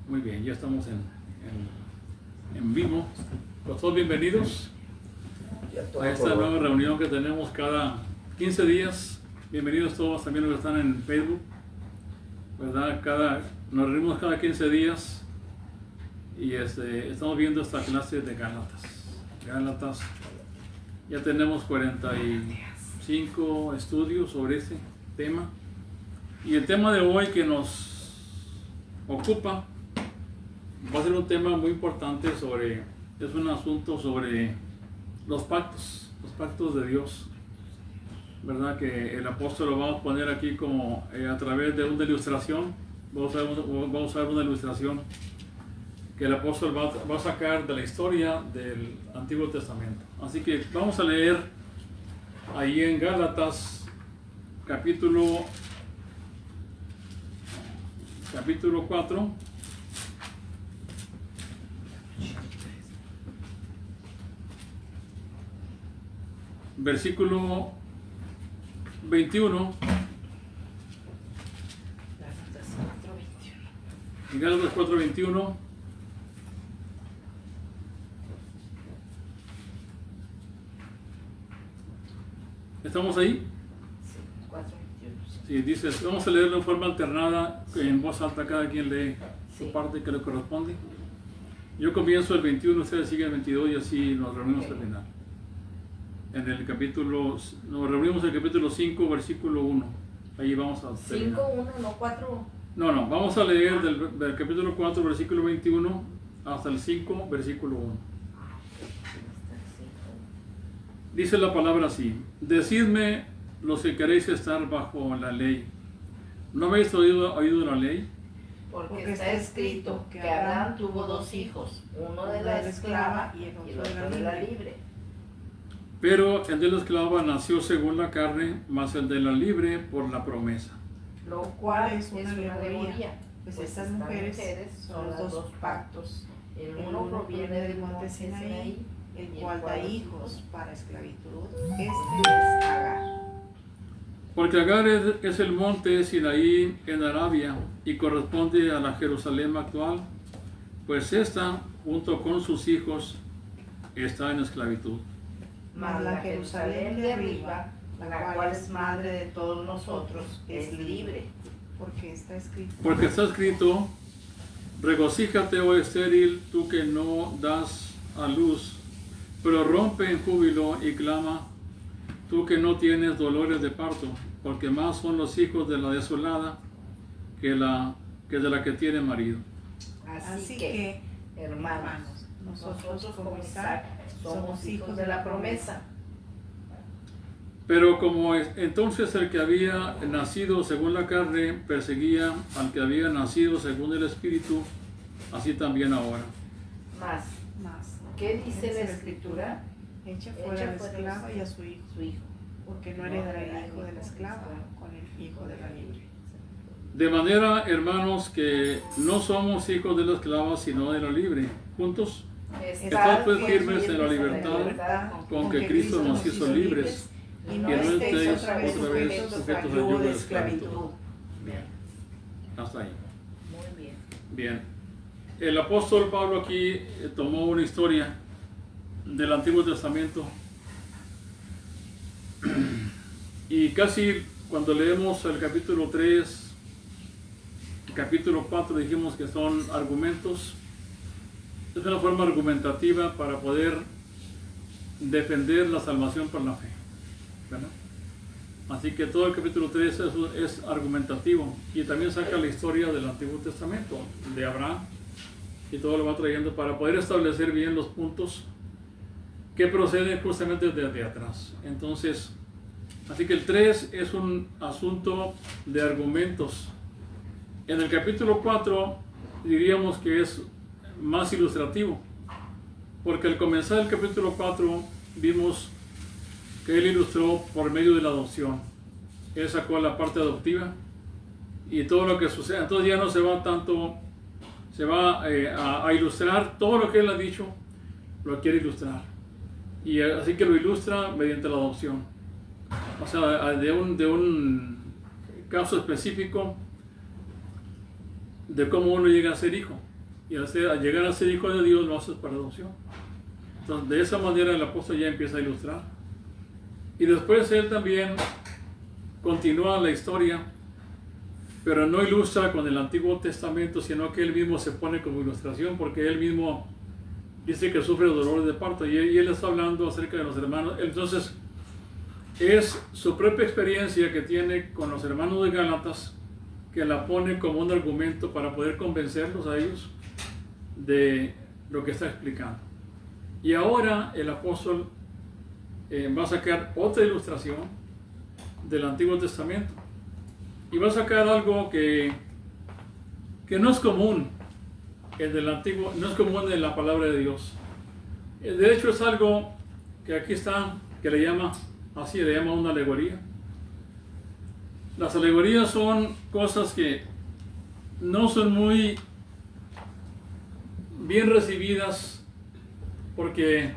Muy bien, ya estamos en vivo. Pues todos bienvenidos a esta nueva reunión que tenemos cada 15 días. Bienvenidos todos también los que están en Facebook, ¿verdad? Nos reunimos cada 15 días y estamos viendo esta clase de Gálatas. Ya tenemos 45 estudios sobre este tema. Y el tema de hoy que nos ocupa va a ser un tema muy importante es un asunto sobre los pactos de Dios, ¿verdad? Que el apóstol lo vamos a poner aquí como a través de una ilustración. Vamos a usar una ilustración que el apóstol va a sacar de la historia del Antiguo Testamento. Así que vamos a leer ahí en Gálatas capítulo 4, versículo 21. Gálatas 4:21. ¿Estamos ahí? Sí, dice, vamos a leerlo en forma alternada, en voz alta, cada quien lee su parte que le corresponde. Yo comienzo el 21, ustedes siguen el 22 y así nos reunimos al final. Nos reunimos en el capítulo 5, versículo 1. Ahí vamos a terminar. 5, 1, no 4. No, vamos a leer del capítulo 4, versículo 21 hasta el 5, versículo 1. Dice la palabra así: Decidme los que queréis estar bajo la ley. ¿No habéis oído la ley? Porque está escrito que Abraham tuvo 2 hijos, uno de la esclava y el otro de la libre. Pero el de la esclava nació según la carne, mas el de la libre por la promesa. Lo cual es una alegoría, pues estas mujeres son los 2 pactos. El uno proviene del monte Sinaí, el cual da hijos para esclavitud. Este es Agar. Porque Agar es el monte Sinaí en Arabia y corresponde a la Jerusalén actual, pues esta, junto con sus hijos, está en esclavitud. Mas la Jerusalén de arriba, la cual es madre de todos nosotros, es libre. Porque está escrito, regocíjate, oh estéril, tú que no das a luz, pero rompe en júbilo y clama, tú que no tienes dolores de parto, porque más son los hijos de la desolada que de la que tiene marido. Así que, hermanos, nosotros como Isaac somos hijos de la promesa. Pero como entonces el que había nacido según la carne perseguía al que había nacido según el Espíritu, así también ahora. Más. ¿Qué dice la Escritura? Echa fuera a la esclava y a su hijo, porque no heredará el hijo de la esclava con el hijo de la libre. De manera, hermanos, que no somos hijos de la esclava, sino de la libre. Juntos, estad pues firmes en la libertad con que Cristo nos hizo libres, y no estéis otra vez sujetos al yugo de esclavitud. Bien. Hasta ahí. Muy bien. Bien. El apóstol Pablo aquí tomó una historia del Antiguo Testamento y casi cuando leemos el capítulo 3, el capítulo 4, dijimos que son argumentos. Es una forma argumentativa para poder defender la salvación por la fe, ¿verdad? Así que todo el capítulo 3 es argumentativo y también saca la historia del Antiguo Testamento, de Abraham, y todo lo va trayendo para poder establecer bien los puntos que proceden justamente desde atrás. Entonces, así que el 3 es un asunto de argumentos. En el capítulo 4 diríamos que es más ilustrativo, porque al comenzar el capítulo 4 vimos que él ilustró por medio de la adopción. Él sacó la parte adoptiva y todo lo que sucede. Entonces ya no se va tanto, se va a ilustrar todo lo que él ha dicho, lo quiere ilustrar. Y así que lo ilustra mediante la adopción. O sea, de un caso específico de cómo uno llega a ser hijo. y al llegar a ser hijo de Dios lo haces para adopción. Entonces, de esa manera el apóstol ya empieza a ilustrar. Y después él también continúa la historia, pero no ilustra con el Antiguo Testamento, sino que él mismo se pone como ilustración, porque él mismo dice que sufre dolores de parto, y él está hablando acerca de los hermanos. Entonces, es su propia experiencia que tiene con los hermanos de Gálatas, que la pone como un argumento para poder convencerlos a ellos de lo que está explicando. Y ahora el apóstol va a sacar otra ilustración del Antiguo Testamento, y va a sacar algo que no es común en el Antiguo, no es común en la palabra de Dios. De hecho, es algo que aquí está, que le llama una alegoría. Las alegorías son cosas que no son muy bien recibidas, porque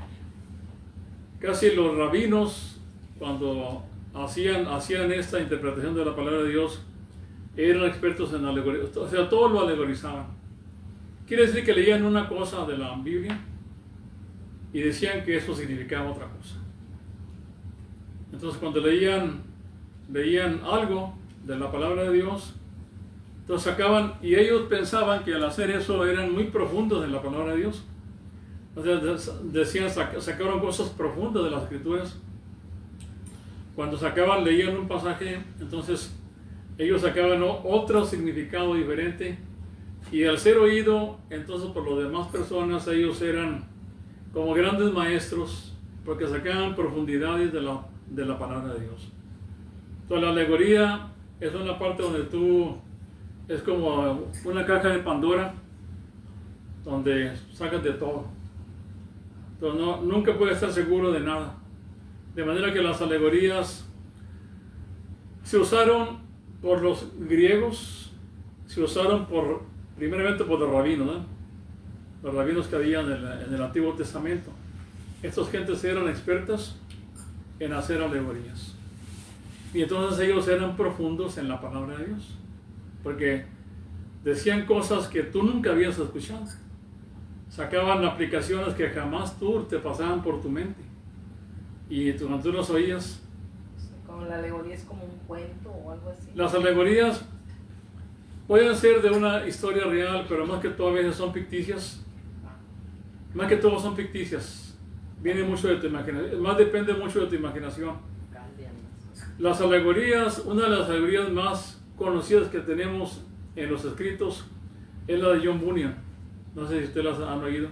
casi los rabinos, cuando hacían esta interpretación de la palabra de Dios, eran expertos en alegorías, o sea, todo lo alegorizaban. Quiere decir que leían una cosa de la Biblia y decían que eso significaba otra cosa. Entonces, cuando veían algo de la palabra de Dios, entonces sacaban, y ellos pensaban que al hacer eso eran muy profundos en la palabra de Dios. O sea, sacaron cosas profundas de las Escrituras. Cuando leían un pasaje, entonces ellos sacaban otro significado diferente, y al ser oído entonces por las demás personas, ellos eran como grandes maestros, porque sacaban profundidades de la palabra de Dios. Entonces, la alegoría es una parte donde es como una caja de Pandora, donde sacas de todo. Entonces, nunca puedes estar seguro de nada. De manera que las alegorías se usaron por los griegos, se usaron primeramente por los rabinos, ¿no? Los rabinos que había en el Antiguo Testamento. Estas gentes eran expertas en hacer alegorías. Y entonces ellos eran profundos en la palabra de Dios, porque decían cosas que tú nunca habías escuchado. Sacaban aplicaciones que jamás te pasaban por tu mente. Y cuando tú las oías... Como la alegoría es como un cuento o algo así. Las alegorías pueden ser de una historia real, pero más que todo a veces son ficticias. Más que todo son ficticias. Viene mucho de tu imaginación. Más depende mucho de tu imaginación. Las alegorías, una de las alegorías más conocidas que tenemos en los escritos es la de John Bunyan. No sé si ustedes las han oído.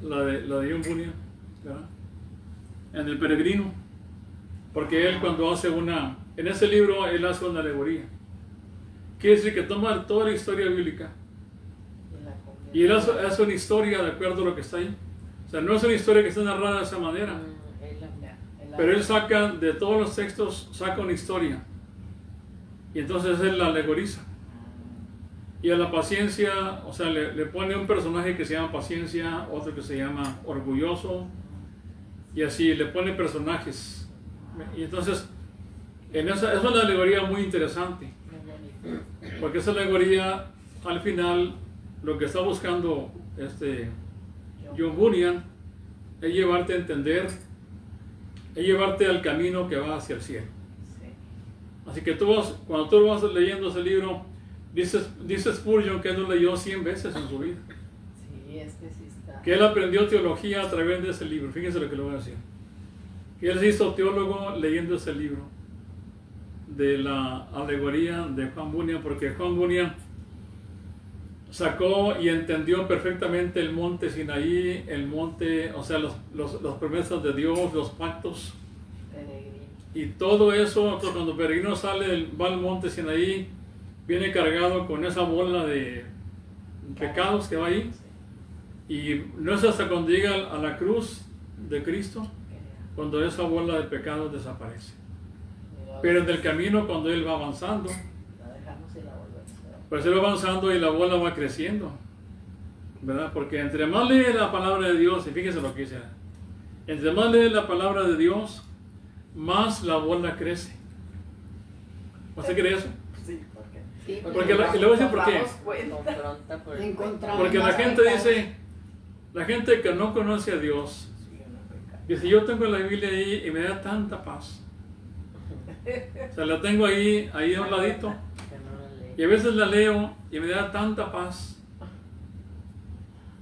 La de John Bunyan, ¿verdad? En El Peregrino. Porque él cuando en ese libro él hace una alegoría. Quiere decir que toma toda la historia bíblica y él hace una historia de acuerdo a lo que está ahí. O sea, no es una historia que está narrada de esa manera. Pero él saca de todos los textos, saca una historia. Y entonces él la alegoriza. Y a la paciencia, o sea, le pone un personaje que se llama Paciencia, otro que se llama Orgulloso. Y así, le pone personajes. Y entonces, es una alegoría muy interesante. Porque esa alegoría, al final, lo que está buscando John Bunyan es llevarte a entender, es llevarte al camino que va hacia el cielo. Sí. Así que cuando tú vas leyendo ese libro, dice Spurgeon que él lo leyó 100 veces en su vida. Sí, sí está. Que él aprendió teología a través de ese libro. Fíjense lo que le voy a decir. Que él se hizo teólogo leyendo ese libro de la alegoría de Juan Bunyan, porque Juan Bunyan sacó y entendió perfectamente el monte Sinaí, o sea, las promesas de Dios, los pactos. Peregrino. Y todo eso, entonces, cuando Peregrino va al monte Sinaí, viene cargado con esa bola de pecados que va ahí. Y no es hasta cuando llega a la cruz de Cristo, cuando esa bola de pecados desaparece. Pero en el camino, cuando él va avanzando, pues él va avanzando y la bola va creciendo, ¿verdad? Porque entre más lee la palabra de Dios, y fíjense lo que dice, entre más lee la palabra de Dios, más la bola crece. ¿Usted cree eso? Sí, porque Sí, porque le voy a decir por qué. Porque la gente dice, la gente que no conoce a Dios, dice, yo tengo la Biblia ahí y me da tanta paz. O sea, la tengo ahí a un ladito. Y a veces la leo y me da tanta paz.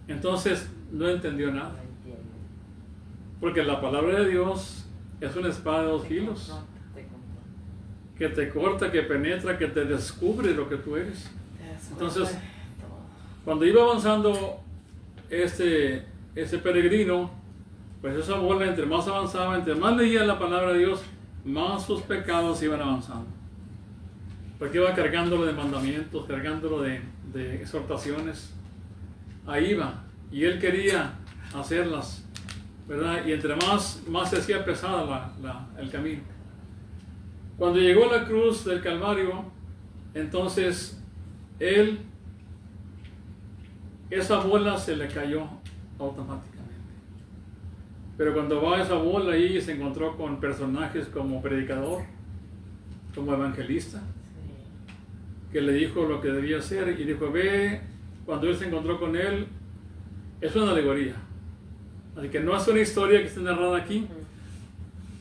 Entonces no entendió nada. Porque la palabra de Dios es una espada de dos filos. Que te corta, que penetra, que te descubre lo que tú eres. Entonces, cuando iba avanzando ese peregrino, pues esa bola entre más avanzaba, entre más leía la palabra de Dios, más sus pecados iban avanzando. Porque iba cargándolo de mandamientos, cargándolo de exhortaciones. Ahí iba. Y él quería hacerlas, ¿verdad? Y entre más se hacía pesada el camino. Cuando llegó a la cruz del Calvario, entonces esa bola se le cayó automáticamente. Pero cuando va esa bola ahí, se encontró con personajes como predicador, como evangelista, que le dijo lo que debía hacer y dijo, ve, cuando él se encontró con él, es una alegoría. Así que no es una historia que esté narrada aquí,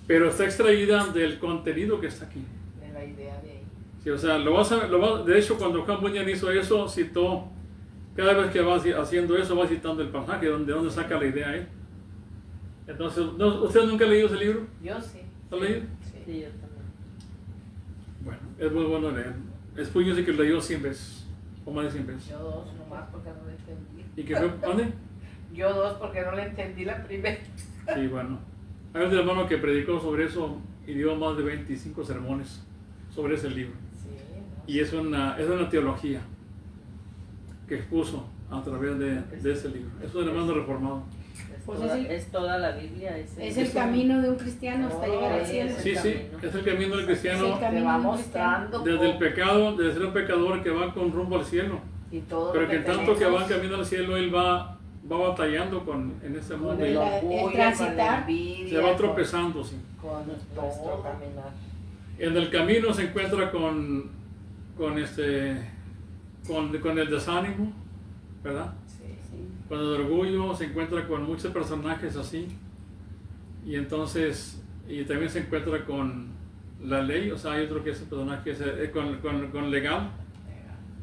pero está extraída del contenido que está aquí. De la idea de ahí. Sí, o sea, de hecho, cuando Juan Bunyan hizo eso, citó, cada vez que va haciendo eso, va citando el pasaje, de dónde saca la idea ahí. Entonces, ¿usted nunca ha leído ese libro? Yo sí. ¿Lo ha leído? Sí, yo también. Bueno, es muy bueno leer. Espuño sí que lo leyó 100 veces, o más de 100 veces. Yo 2 nomás porque no le entendí. ¿Y qué fue? ¿Dónde? Yo 2 porque no le entendí la primera. Sí, bueno. Hay un hermano que predicó sobre eso y dio más de 25 sermones sobre ese libro. Sí, no. Y es una teología que expuso a través de ese libro. Es un hermano reformado. Pues Es toda la Biblia. Es el camino de un cristiano hasta llegar al cielo. Sí, es el camino del cristiano. Te va mostrando. Desde el pecado, desde ser un pecador que va con rumbo al cielo. Y todo Pero lo que en tanto que va camino al cielo, él va batallando en este mundo. Y el transitar. se va tropezando, sí. Con nuestro caminar. En el camino se encuentra con el desánimo, ¿verdad? Con el orgullo, se encuentra con muchos personajes así. Y entonces, y también se encuentra con la ley, o sea, hay otro que es el personaje con legal,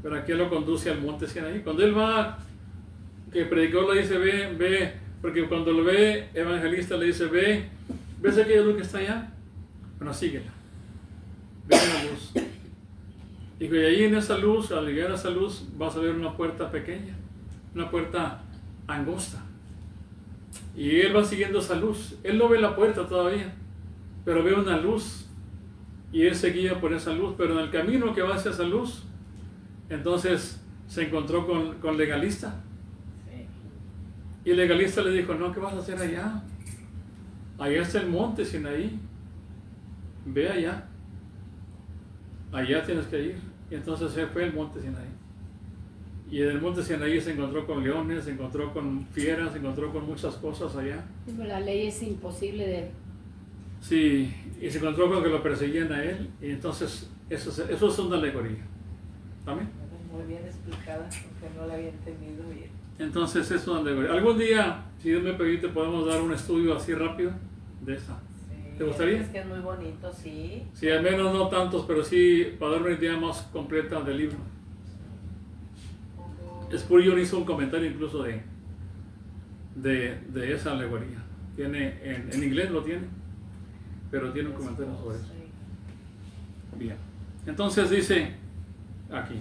pero aquí lo conduce al monte Sinaí. Cuando él va, que el predicador le dice, ve, porque cuando lo ve, evangelista le dice, ¿ves aquella luz que está allá? Bueno, síguela. Ve la luz. Dijo, y ahí en esa luz, al llegar a esa luz, vas a ver una puerta pequeña, una puerta angosta. Y él va siguiendo esa luz. Él no ve la puerta todavía, pero ve una luz. Y él se guía por esa luz, pero en el camino que va hacia esa luz, entonces se encontró con legalista. Y el legalista le dijo, no, ¿qué vas a hacer allá? Allá está el monte Sinaí. Ve allá. Allá tienes que ir. Y entonces se fue al monte Sinaí. Y en el monte Sinaí se encontró con leones, se encontró con fieras, se encontró con muchas cosas allá. La ley es imposible de... Sí, y se encontró con que lo perseguían a él. Y entonces eso es una alegoría. ¿También? Muy bien explicada, porque no la había entendido bien. Entonces es una alegoría. Algún día, si Dios me permite, podemos dar un estudio así rápido de esa. ¿Te gustaría? Es que es muy bonito, sí. Sí, al menos no tantos, pero sí para dar una idea más completa del libro. Spurgeon hizo un comentario incluso de esa alegoría. Tiene, en inglés lo tiene, pero tiene un comentario sobre eso. Bien. Entonces dice, aquí,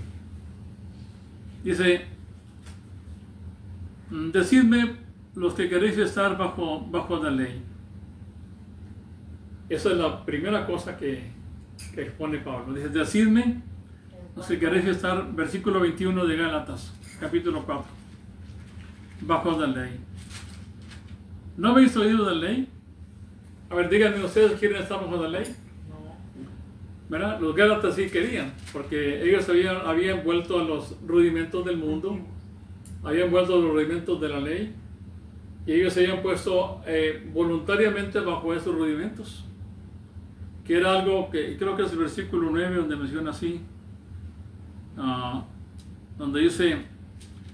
dice, decidme los que queréis estar bajo la ley. Esa es la primera cosa que expone Pablo. Dice, decidme los que queréis estar, versículo 21 de Gálatas, capítulo 4, bajo la ley. ¿No habéis oído de la ley? A ver, díganme, ¿ustedes quieren estar bajo la ley? No. ¿Verdad? Los Gálatas sí querían, porque ellos habían vuelto a los rudimentos del mundo, habían vuelto a los rudimentos de la ley, y ellos se habían puesto voluntariamente bajo esos rudimentos, que era algo que creo que es el versículo 9 donde menciona así, donde dice,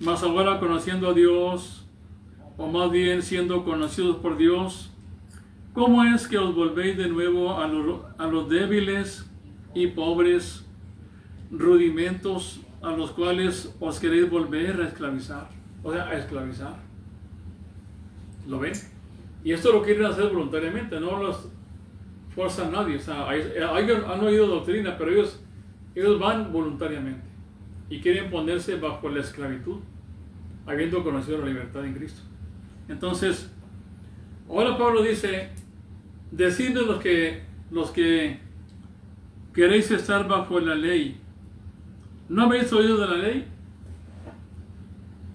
mas ahora conociendo a Dios, o más bien siendo conocidos por Dios, ¿cómo es que os volvéis de nuevo a los débiles y pobres rudimentos a los cuales os queréis volver a esclavizar? O sea, a esclavizar. ¿Lo ven? Y esto lo quieren hacer voluntariamente, no los fuerza a nadie. O sea, ellos han oído doctrina, pero ellos van voluntariamente y quieren ponerse bajo la esclavitud, habiendo conocido la libertad en Cristo. Entonces, ahora Pablo dice, decidme los que queréis estar bajo la ley, ¿no habéis oído de la ley?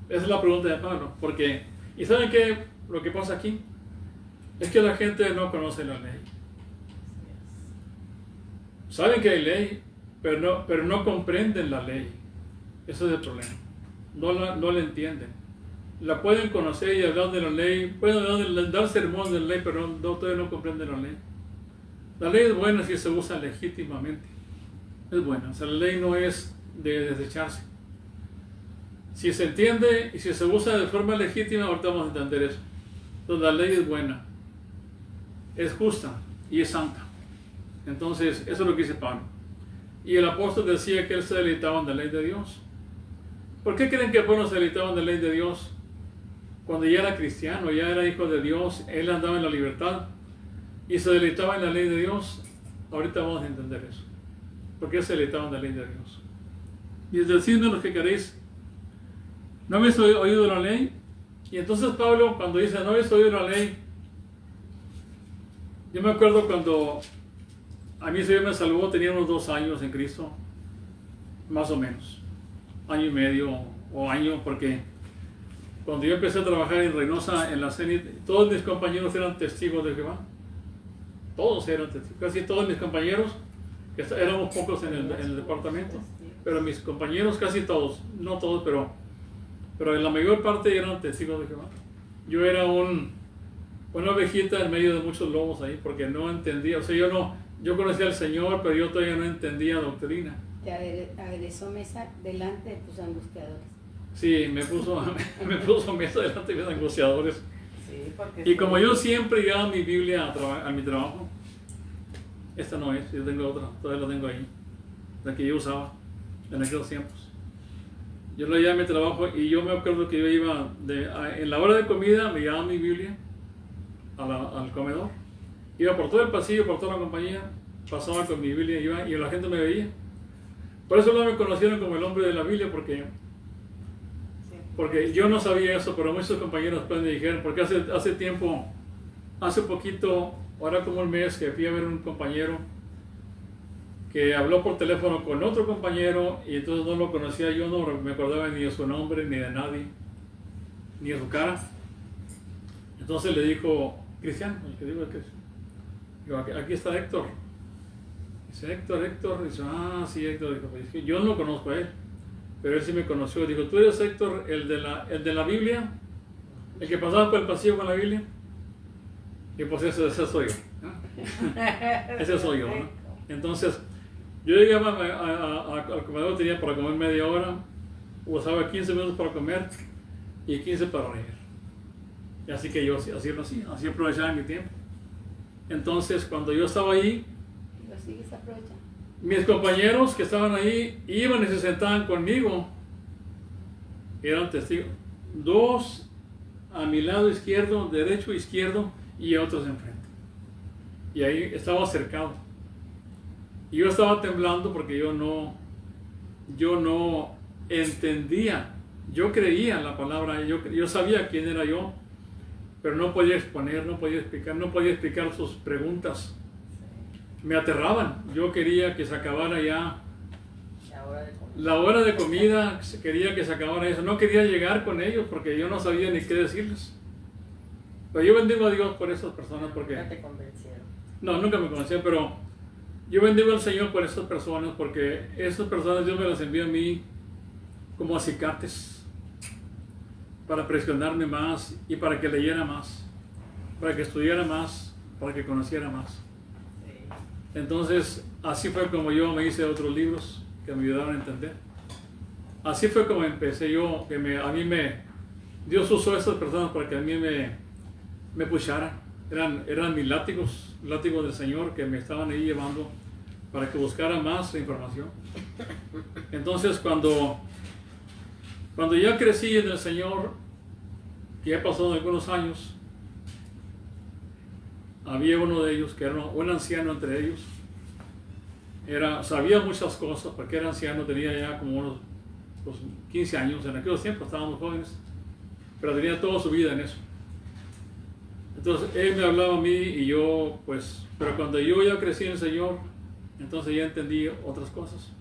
Esa es la pregunta de Pablo. Porque, ¿y saben qué? Lo que pasa aquí es que la gente no conoce la ley. Saben que hay ley, pero no comprenden la ley. Ese es el problema. No la entienden. La pueden conocer y hablar de la ley, pueden dar sermón de la ley, pero todavía no comprenden la ley. La ley es buena si se usa legítimamente. Es buena. O sea, la ley no es de desecharse. Si se entiende y si se usa de forma legítima, ahorita vamos a entender eso. Entonces la ley es buena, es justa y es santa. Entonces, eso es lo que dice Pablo. Y el apóstol decía que él se deleitaba en la ley de Dios. ¿Por qué creen que Pablo se deleitaba en la ley de Dios? Cuando ya era cristiano, ya era hijo de Dios, él andaba en la libertad y se deleitaba en la ley de Dios. Ahorita vamos a entender eso. ¿Por qué se deleitaba en la ley de Dios? Y es decidme lo que queréis. ¿No habéis oído la ley? Y entonces Pablo, cuando dice, no habéis oído la ley, yo me acuerdo cuando a mí el Señor me salvó, tenía unos 2 años en Cristo, más o menos, año y medio o año, porque cuando yo empecé a trabajar en Reynosa, en la CENIT, todos mis compañeros eran testigos de Jehová. Todos eran testigos, casi todos mis compañeros, éramos pocos en el departamento, pero mis compañeros, casi todos, no todos, pero en la mayor parte eran testigos de Jehová. Yo era una ovejita en medio de muchos lobos ahí, porque no entendía, o sea, yo conocía al Señor, pero yo todavía no entendía doctrina. Te aderezó mesa delante de tus angustiadores. Sí, me puso mesa delante de mis angustiadores. Sí, y como yo siempre llevaba mi Biblia a mi trabajo, esta no es, yo tengo otra, todavía la tengo ahí, la que yo usaba en aquellos tiempos. Yo la llevaba a mi trabajo y yo me acuerdo que yo iba, en la hora de comida me llevaba mi Biblia al comedor. Iba por todo el pasillo, por toda la compañía, pasaba con mi Biblia y la gente me veía. Por eso no me conocieron como el hombre de la Biblia, porque yo no sabía eso, pero muchos compañeros después me dijeron, porque hace poquito, ahora como un mes, que fui a ver un compañero que habló por teléfono con otro compañero y entonces no lo conocía, yo no me acordaba ni de su nombre, ni de nadie, ni de su cara. Entonces le dijo, Cristiano, el que digo es que aquí está Héctor. Dice, Héctor, dice, sí, Héctor. Dijo, pues, yo no lo conozco a él, pero él sí me conoció. Dijo, ¿tú eres Héctor, el de la Biblia? ¿El que pasaba por el pasillo con la Biblia? Y pues ese soy yo, ¿no? Ese soy yo, ¿no? Entonces, yo llegaba al comedor, tenía para comer media hora, usaba 15 minutos para comer y 15 para leer. Y así que yo así aprovechaba mi tiempo. Entonces, cuando yo estaba ahí, mis compañeros que estaban ahí iban y se sentaban conmigo, eran testigos. 2 a mi lado izquierdo, derecho, izquierdo, y otros enfrente. Y ahí estaba cercado. Y yo estaba temblando porque yo no entendía. Yo creía en la palabra, yo sabía quién era yo, pero no podía exponer, no podía explicar sus preguntas. Me aterraban. Yo quería que se acabara ya la hora de comida, quería que se acabara eso. No quería llegar con ellos porque yo no sabía ni qué decirles. Pero yo bendigo a Dios por esas personas porque... ¿No te convencieron? No, nunca me conocían, pero yo bendigo al Señor por esas personas porque esas personas Dios me las envía a mí como acicates para presionarme más y para que leyera más, para que estudiara más, para que conociera más. Entonces, así fue como yo me hice otros libros que me ayudaron a entender. así fue como empecé yo, Dios usó a estas personas para que a mí me pusharan. Eran mis látigos del Señor que me estaban ahí llevando para que buscara más información. Entonces cuando ya crecí en el Señor, que ya pasado algunos años, había uno de ellos que era un anciano entre ellos. Sabía muchas cosas porque era anciano, tenía ya como unos 15 años, en aquellos tiempos estábamos jóvenes, pero tenía toda su vida en eso. Entonces él me hablaba a mí y yo, pues, pero cuando yo ya crecí en el Señor, entonces ya entendí otras cosas.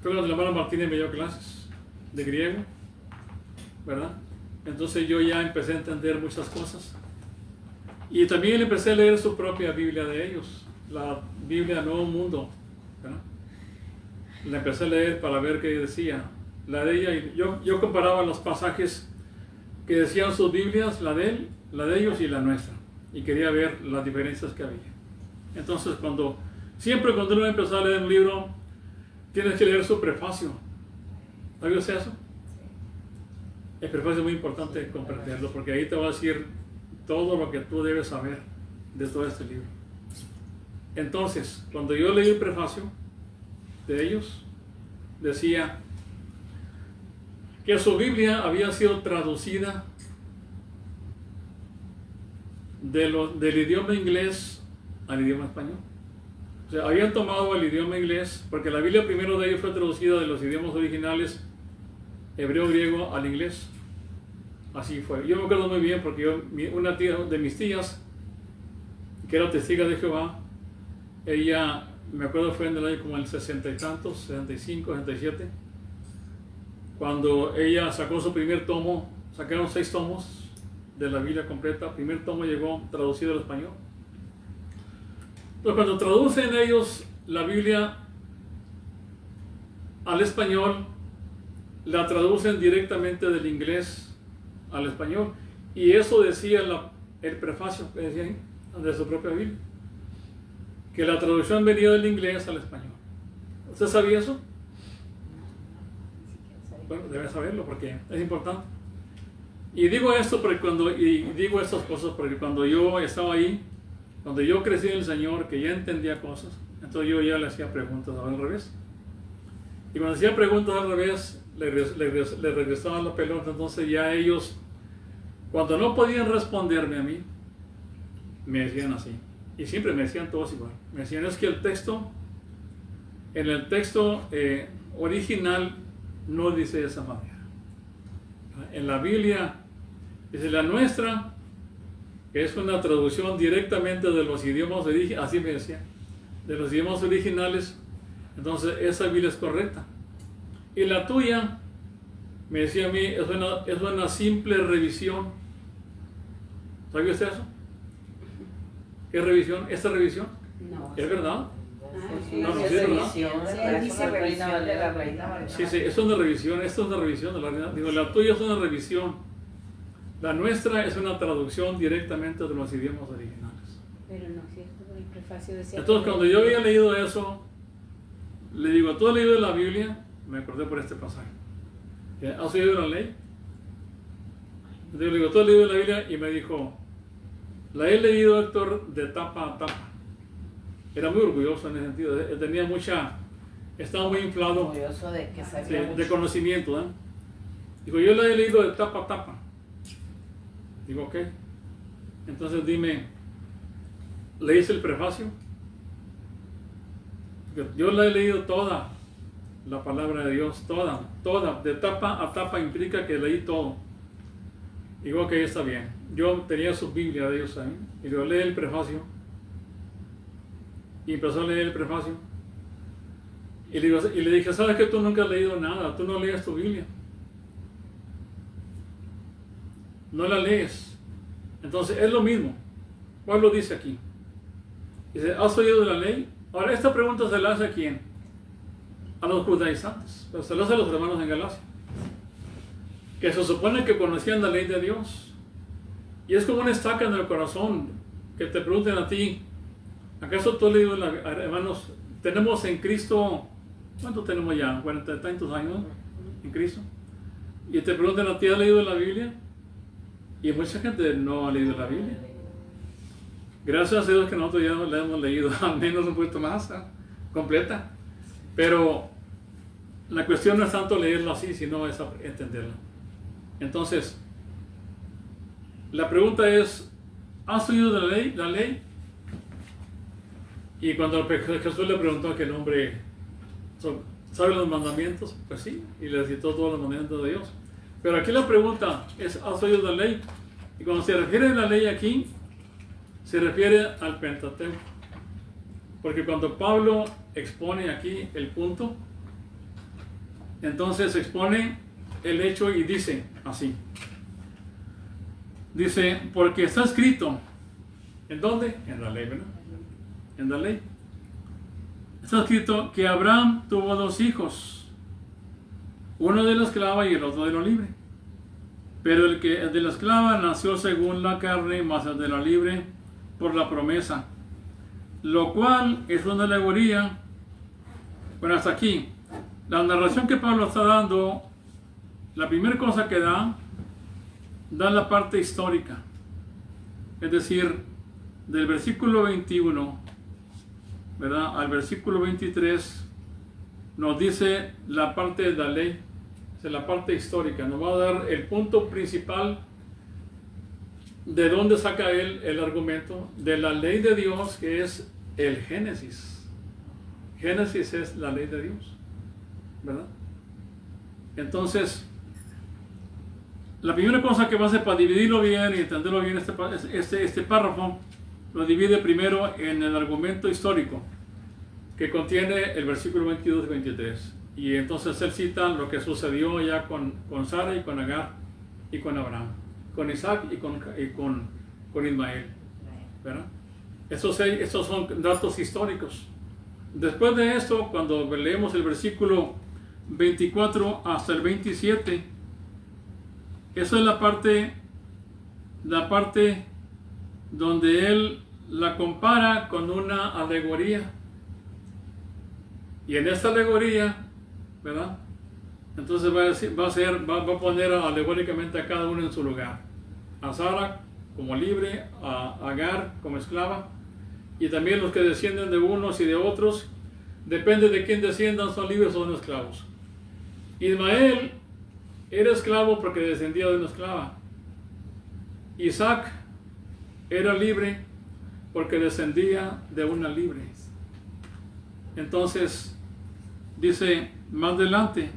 Fue cuando la hermana Martínez me dio clases de griego, ¿verdad? Entonces yo ya empecé a entender muchas cosas. Y también empecé a leer su propia Biblia de ellos, la Biblia Nuevo Mundo, ¿verdad? La empecé a leer para ver qué decía. La de ella, y yo comparaba los pasajes que decían sus Biblias, la de ellos y la nuestra. Y quería ver las diferencias que había. Entonces siempre cuando uno empezó a leer un libro, tienes que leer su prefacio. ¿Sabes eso? El prefacio es muy importante comprenderlo, porque ahí te va a decir todo lo que tú debes saber de todo este libro. Entonces, cuando yo leí el prefacio de ellos, decía que su Biblia había sido traducida del idioma inglés al idioma español. O sea, habían tomado el idioma inglés, porque la Biblia primero de ellos fue traducida de los idiomas originales, hebreo, griego, al inglés. Así fue. Yo me acuerdo muy bien porque una tía de mis tías, que era testiga de Jehová, ella, me acuerdo fue en el año como el 60 y tantos, 65, 67, cuando ella sacó su primer tomo, sacaron 6 tomos de la Biblia completa, el primer tomo llegó traducido al español. Entonces cuando traducen ellos la Biblia al español, la traducen directamente del inglés al español, y eso decía el prefacio que decía ahí, de su propia Biblia, que la traducción venía del inglés al español. ¿Usted sabía eso? Bueno, debe saberlo porque es importante. Y digo esto digo estas cosas porque cuando yo estaba ahí, cuando yo crecí en el Señor, que ya entendía cosas, entonces yo ya le hacía preguntas al revés. Y cuando hacía preguntas al revés, le regresaban la pelota. Entonces ya ellos, cuando no podían responderme a mí, me decían así. Y siempre me decían todos igual. Me decían, es que en el texto original no dice de esa manera. En la Biblia dice la nuestra, que es una traducción directamente de los idiomas originales, así me decían, de los idiomas originales. Entonces esa Biblia es correcta. Y la tuya, me decía a mí, es una simple revisión. ¿Sabía usted eso? ¿Qué revisión? ¿Esta revisión? No. ¿Es verdad? No, sí, es verdad. Es una revisión de la Reina Valera. Sí, es una revisión. Esta es una revisión de la Reina. Digo, la tuya es una revisión. La nuestra es una traducción directamente de los idiomas originales. Pero no es cierto, el prefacio decía. Entonces, cuando yo había leído eso, le digo, ¿tú has leído la Biblia? Me acordé por este pasaje. ¿Has oído la ley? Entonces le digo, ¿tú has leído la Biblia? Y me dijo, la he leído, Héctor, de tapa a tapa. Era muy orgulloso en ese sentido. Estaba muy inflado. Orgulloso de que sabía mucho. De conocimiento, ¿eh? Digo, yo la he leído de tapa a tapa. Digo, ok. Entonces dime, ¿leíste el prefacio? Yo la he leído toda, la palabra de Dios, toda, de tapa a tapa implica que leí todo. Digo, ok, está bien. Yo tenía su Biblia de Dios ahí, y yo leí el prefacio, y empezó a leer el prefacio, y le dije, ¿sabes que tú nunca has leído nada? Tú no lees tu Biblia. No la lees. Entonces es lo mismo. Pablo dice aquí. Dice, ¿has oído de la ley? Ahora, esta pregunta se la hace a quién? A los judaizantes. Pero se la hace a los hermanos en Galacia, que se supone que conocían la ley de Dios. Y es como una estaca en el corazón que te pregunten a ti, ¿acaso tú has leído hermanos? Tenemos en Cristo, ¿cuánto tenemos ya? 40 y tantos años. en Cristo. Y te preguntan a ti, ¿has leído la Biblia? Y mucha gente no ha leído la Biblia. Gracias a Dios que nosotros ya la hemos leído, al menos un poquito más completa. Pero la cuestión no es tanto leerla así, sino es entenderla. Entonces, la pregunta es, ¿has oído la ley? ¿La ley? Y cuando Jesús le preguntó a aquel hombre, ¿sabe los mandamientos? Pues sí, y le citó todos los mandamientos de Dios. Pero aquí la pregunta es, ¿has oído la ley? Y cuando se refiere a la ley aquí, se refiere al Pentateuco. Porque cuando Pablo expone aquí el punto, entonces expone el hecho y dice así. Dice, porque está escrito, ¿en dónde? En la ley, ¿verdad? En la ley. Está escrito que Abraham tuvo 2 hijos, uno de la esclava y el otro de la libre. Pero el de la esclava nació según la carne, más el de la libre por la promesa, lo cual es una alegoría. Bueno, hasta aquí. La narración que Pablo está dando, la primera cosa que da la parte histórica. Es decir, del versículo 21, ¿verdad?, al versículo 23, nos dice la parte de la ley, es la parte histórica. Nos va a dar el punto principal de dónde saca él el argumento de la ley de Dios, que es el Génesis. Génesis es la ley de Dios, ¿verdad? Entonces, la primera cosa que va a hacer para dividirlo bien y entenderlo bien, este párrafo, lo divide primero en el argumento histórico, que contiene el versículo 22 y 23. Y entonces él cita lo que sucedió ya con Sara y con Agar y con Abraham, con Isaac y con Ismael, ¿verdad? Estos son datos históricos. Después de esto, cuando leemos el versículo 24 hasta el 27, esa es la parte donde él la compara con una alegoría. Y en esta alegoría, ¿verdad?, entonces va a poner alegóricamente a cada uno en su lugar. A Sara como libre, a Agar como esclava, y también los que descienden de unos y de otros, depende de quién desciendan, son libres o son esclavos. Ismael era esclavo porque descendía de una esclava. Isaac era libre porque descendía de una libre. Entonces, dice más adelante,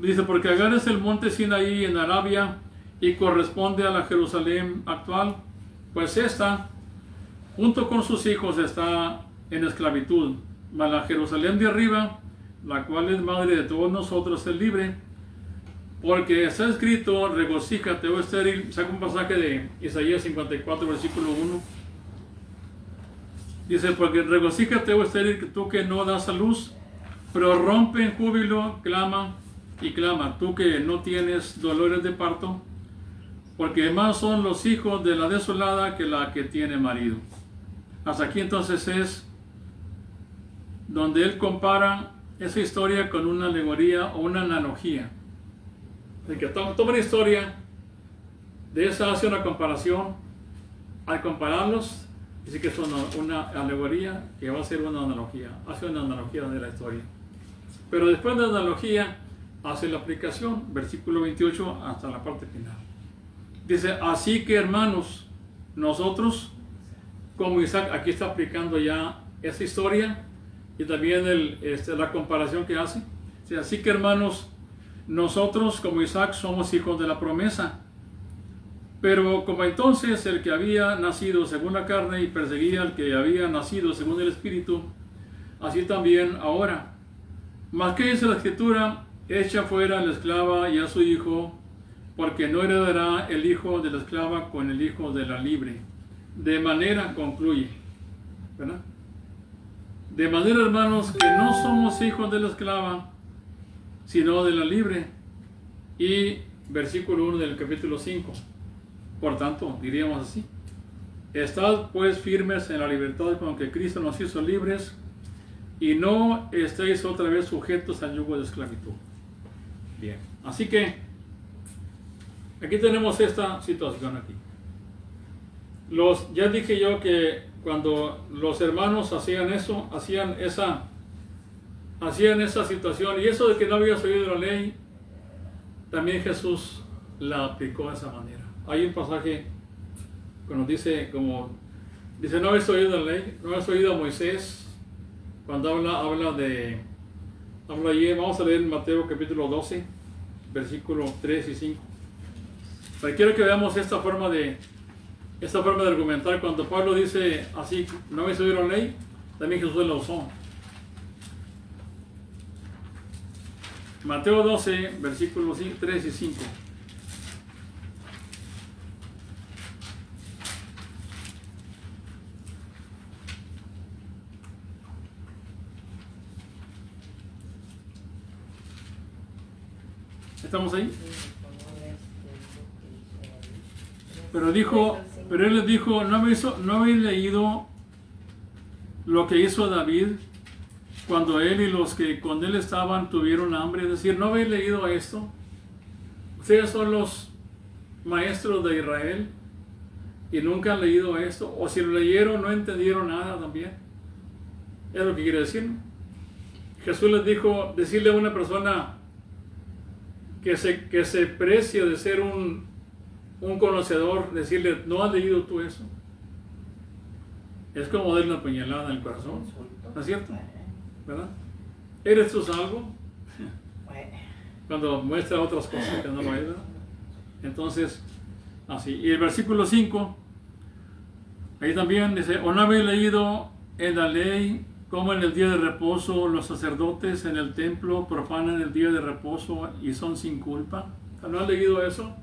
dice, porque Agar es el monte Sinaí en Arabia y corresponde a la Jerusalén actual, pues esta, junto con sus hijos, está en esclavitud. Mas la Jerusalén de arriba, la cual es madre de todos nosotros, es libre, porque está escrito, regocíjate, oh estéril. Saca un pasaje de Isaías 54, versículo 1. Dice, porque regocíjate, oh estéril, tú que no das a luz, pero rompe en júbilo, clama y clama, tú que no tienes dolores de parto, porque más son los hijos de la desolada que la que tiene marido. Hasta aquí entonces es donde él compara esa historia con una alegoría o una analogía. El que toma una historia, de esa hace una comparación. Al compararlos, dice que es una alegoría que va a ser una analogía. Hace una analogía de la historia. Pero después de la analogía, hace la aplicación, versículo 28 hasta la parte final. Dice, así que hermanos, nosotros, como Isaac, aquí está aplicando ya esa historia y también la comparación que hace. Dice, así que hermanos, nosotros como Isaac somos hijos de la promesa. Pero como entonces el que había nacido según la carne y perseguía al que había nacido según el Espíritu, así también ahora. Mas que dice la Escritura, echa fuera a la esclava y a su hijo, porque no heredará el hijo de la esclava con el hijo de la libre. De manera, concluye, ¿verdad? De manera, hermanos, que no somos hijos de la esclava, sino de la libre. Y versículo 1 del capítulo 5. Por tanto, diríamos así: estad pues firmes en la libertad con que Cristo nos hizo libres, y no estéis otra vez sujetos al yugo de esclavitud. Bien, así que aquí tenemos esta situación aquí. Ya dije yo que cuando los hermanos hacían eso, hacían esa situación, y eso de que no habías oído la ley, también Jesús la aplicó de esa manera. Hay un pasaje que nos dice, no habéis oído la ley, no habéis oído a Moisés, cuando habla allí, vamos a leer en Mateo capítulo 12, versículo 3 y 5. Pero quiero que veamos esta forma de argumentar. Cuando Pablo dice así, no habéis oído la ley, también Jesús la usó. Mateo 12, versículos 3 y 5. ¿Estamos ahí? Pero él les dijo, ¿no habéis leído lo que hizo David cuando él y los que con él estaban tuvieron hambre? Es decir, ¿no habéis leído esto? Ustedes son los maestros de Israel y nunca han leído esto, o si lo leyeron no entendieron nada también. Es lo que quiere decir. Jesús les dijo, decirle a una persona que se precia de ser un conocedor, decirle, ¿no has leído tú eso? Es como darle una puñalada en el corazón, ¿no es cierto? ¿Verdad? ¿Eres tú salvo? Cuando muestra otras cosas que no lo es, ¿verdad? Entonces, así. Y el versículo 5, ahí también dice, ¿o no habéis leído en la ley cómo en el día de reposo los sacerdotes en el templo profanan el día de reposo y son sin culpa? ¿No han leído eso?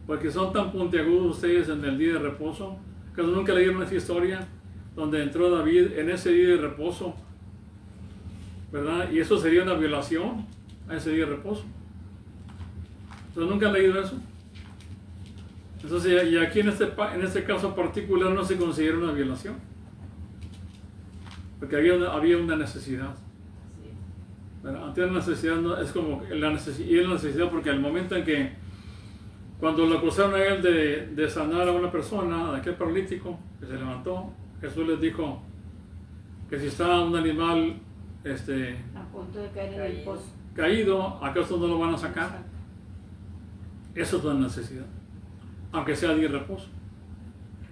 Porque son tan puntiagudos ustedes en el día de reposo. ¿Que nunca leyeron esa historia donde entró David en ese día de reposo? ¿Verdad? Y eso sería una violación a ese día de reposo. Entonces, ¿nunca han leído eso? Entonces, y aquí en este caso particular no se considera una violación. Porque había una necesidad. ¿Verdad? Ante la necesidad es como la necesidad, porque al momento en que cuando lo acusaron a él de sanar a una persona, a aquel paralítico que se levantó, Jesús les dijo que si está un animal a punto de caer en el pozo, caído, ¿acaso no lo van a sacar? Eso es una necesidad, aunque sea día de reposo.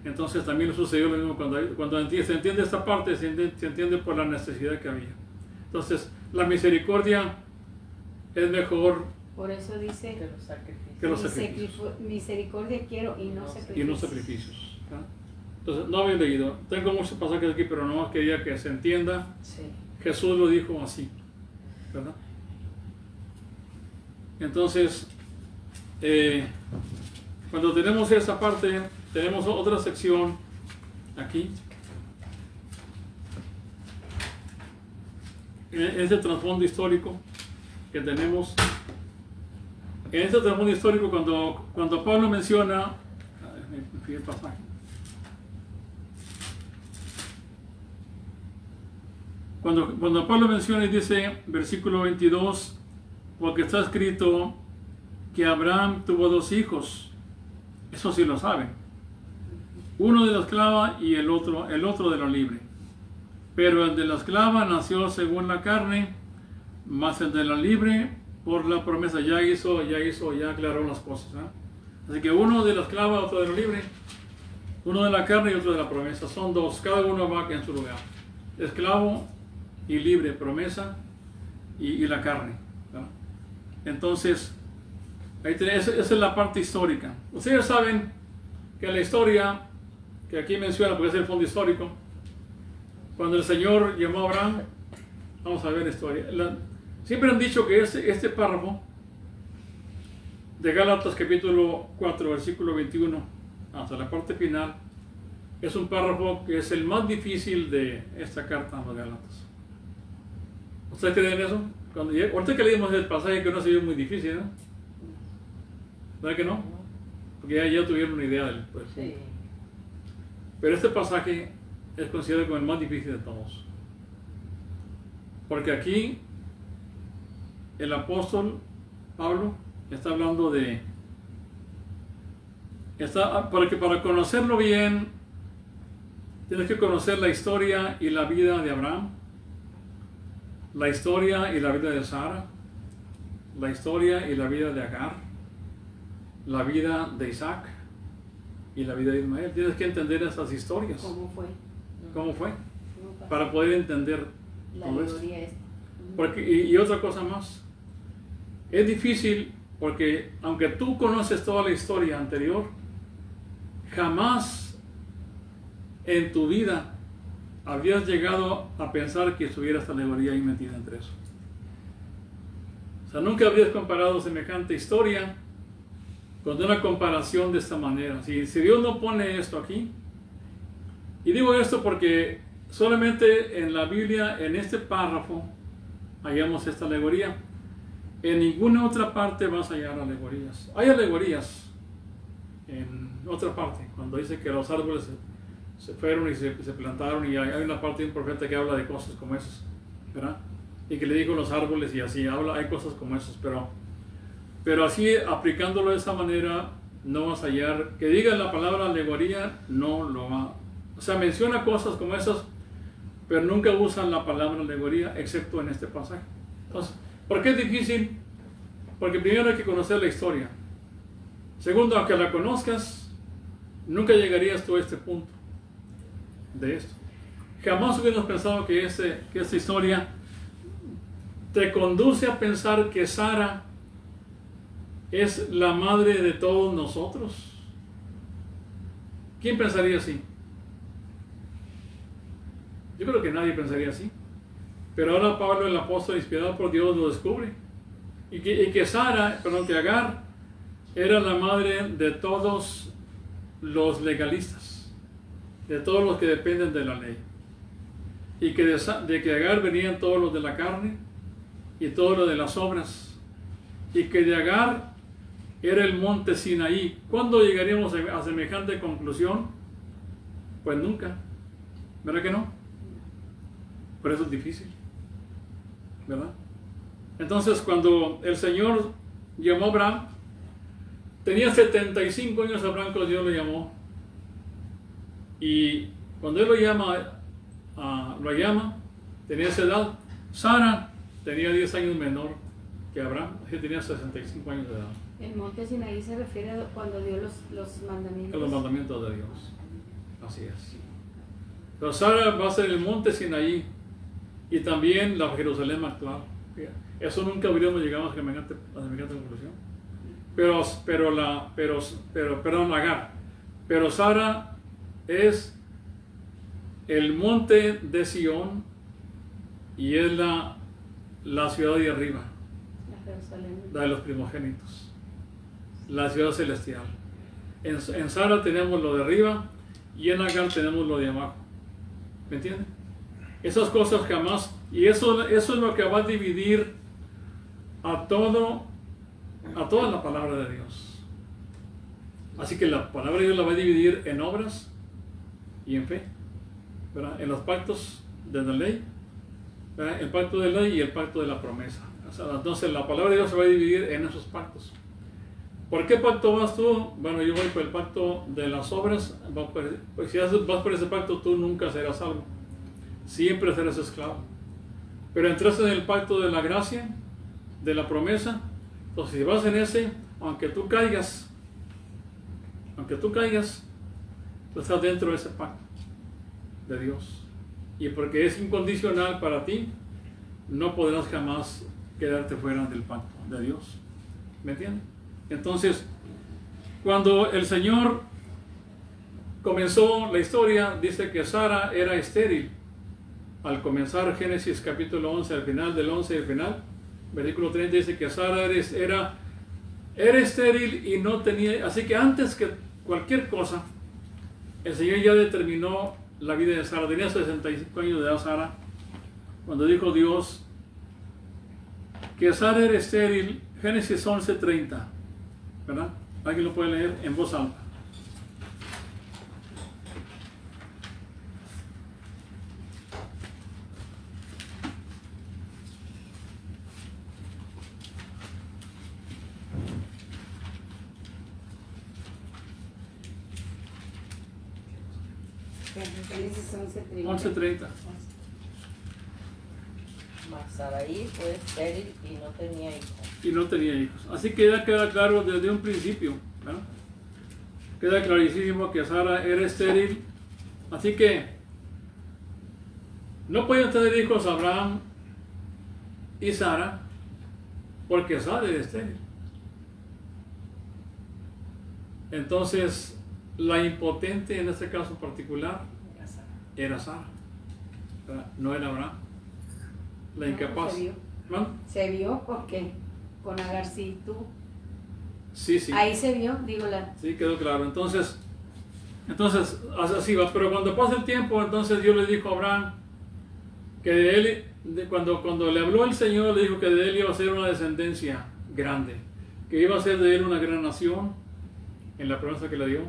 Entonces también sucedió lo mismo cuando se entiende esta parte, se entiende por la necesidad que había. Entonces, la misericordia es mejor. Por eso dice que los sacrificios. Misericordia quiero y no sacrificios. Y no sacrificios. ¿Verdad? Entonces, no había leído. Tengo muchos pasajes aquí, pero no quería que se entienda. Sí. Jesús lo dijo así, ¿verdad? Entonces, cuando tenemos esa parte, tenemos otra sección aquí. En este trasfondo histórico que tenemos. En este trasfondo histórico, cuando Pablo menciona, me fui el pasaje. Cuando Pablo menciona y dice, versículo 22, porque está escrito que Abraham tuvo 2 hijos, eso sí lo saben, uno de la esclava y el otro de la libre. Pero el de la esclava nació según la carne, más el de la libre por la promesa. Ya aclaró las cosas, ¿eh? Así que uno de la esclava, otro de la libre, uno de la carne y otro de la promesa. Son 2, cada uno va en su lugar. Esclavo y libre, promesa y la carne, ¿verdad? Entonces, esa es la parte histórica. Ustedes saben que la historia que aquí menciona, porque es el fondo histórico, cuando el Señor llamó a Abraham, vamos a ver la historia. Siempre han dicho que este párrafo de Gálatas capítulo 4, versículo 21, hasta la parte final, es un párrafo que es el más difícil de esta carta a los Gálatas. ¿Ustedes creen eso? Ahorita que leímos el pasaje que no se vio muy difícil, ¿no? ¿Verdad que no? Porque ya tuvieron una idea del punto. Sí. Pero este pasaje es considerado como el más difícil de todos. Porque aquí el apóstol Pablo está hablando porque para conocerlo bien, tienes que conocer la historia y la vida de Abraham, la historia y la vida de Sara, la historia y la vida de Agar, la vida de Isaac y la vida de Ismael. Tienes que entender esas historias. ¿Cómo fue? ¿Cómo fue? Para poder entender la todo esto. historia esta. Porque, y otra cosa más, es difícil porque aunque tú conoces toda la historia anterior, jamás en tu vida habías llegado a pensar que estuviera esta alegoría ahí metida entre eso. O sea, nunca habrías comparado semejante historia con una comparación de esta manera. Si Dios no pone esto aquí, y digo esto porque solamente en la Biblia, en este párrafo, hallamos esta alegoría. En ninguna otra parte vas a hallar alegorías. Hay alegorías en otra parte, cuando dice que los árboles se fueron y se plantaron, y hay una parte de un profeta que habla de cosas como esas, ¿verdad? Y que le dijo los árboles y así, hay cosas como esas, pero así aplicándolo de esa manera no vas a hallar, que diga la palabra alegoría, no lo va. O sea, menciona cosas como esas, pero nunca usan la palabra alegoría, excepto en este pasaje. Entonces, ¿por qué es difícil? Porque primero hay que conocer la historia. Segundo, aunque la conozcas, nunca llegarías tú a este punto de esto. Jamás hubiéramos pensado que esta historia te conduce a pensar que Sara es la madre de todos nosotros. ¿Quién pensaría así? Yo creo que nadie pensaría así. Pero ahora Pablo, el apóstol inspirado por Dios, lo descubre. Y que Agar era la madre de todos los legalistas, de todos los que dependen de la ley. Y que de que Agar venían todos los de la carne y todos los de las obras. Y que de Agar era el monte Sinaí. ¿Cuándo llegaríamos a semejante conclusión? Pues nunca. ¿Verdad que no? Por eso es difícil, ¿verdad? Entonces, cuando el Señor llamó a Abraham, tenía 75 años Abraham cuando Dios lo llamó. Y cuando Él lo llama, tenía esa edad. Sara tenía 10 años menor que Abraham, que tenía 65 años de edad. El monte Sinaí se refiere a cuando dio los mandamientos. A los mandamientos de Dios. Así es. Pero Sara va a ser el monte Sinaí y también la Jerusalén actual. Eso nunca habríamos llegado a semejante conclusión. Perdón, Agar. Pero Sara es el monte de Sión y es la ciudad de arriba, la de los primogénitos, la ciudad celestial. En Sara tenemos lo de arriba y en Agar tenemos lo de abajo. ¿Me entienden? Esas cosas jamás, y eso es lo que va a dividir a toda la palabra de Dios. Así que la palabra de Dios la va a dividir en obras y en fe, ¿verdad? En los pactos de la ley, ¿verdad? El pacto de la ley y el pacto de la promesa. O sea, entonces la palabra de Dios se va a dividir en esos pactos. ¿Por qué pacto vas tú? Bueno, yo voy por el pacto de las obras. Pues si vas por ese pacto, tú nunca serás salvo. Siempre serás esclavo. Pero entraste en el pacto de la gracia, de la promesa. Entonces, si vas en ese, aunque tú caigas, tú estás dentro de ese pacto de Dios. Y porque es incondicional para ti, no podrás jamás quedarte fuera del pacto de Dios. ¿Me entiendes? Entonces, cuando el Señor comenzó la historia, dice que Sara era estéril. Al comenzar Génesis capítulo 11, al final del 11 y al final, versículo 30 dice que Sara era estéril y no tenía, así que antes que cualquier cosa, el Señor ya determinó la vida de Sara. Tenía 65 años de edad Sara, cuando dijo Dios que Sara era estéril. Génesis 11:30, ¿verdad? Alguien lo puede leer en voz alta. Génesis 11:30. 11:30. Mas Sarai fue estéril y no tenía hijos. Y no tenía hijos. Así que ya queda claro desde un principio, ¿verdad? Queda clarísimo que Sara era estéril. Así que no podían tener hijos Abraham y Sara porque Sara era estéril. Entonces, la impotente en este caso particular era Sara, ¿verdad? No era Abraham. La incapaz. Se vio. ¿No? Se vio porque con Agar sí tú. Sí, sí. Ahí se vio, Sí, quedó claro. Entonces así va. Pero cuando pasa el tiempo, entonces Dios le dijo a Abraham que de él, cuando le habló el Señor, le dijo que de él iba a ser una descendencia grande, que iba a ser de él una gran nación, en la promesa que le dio,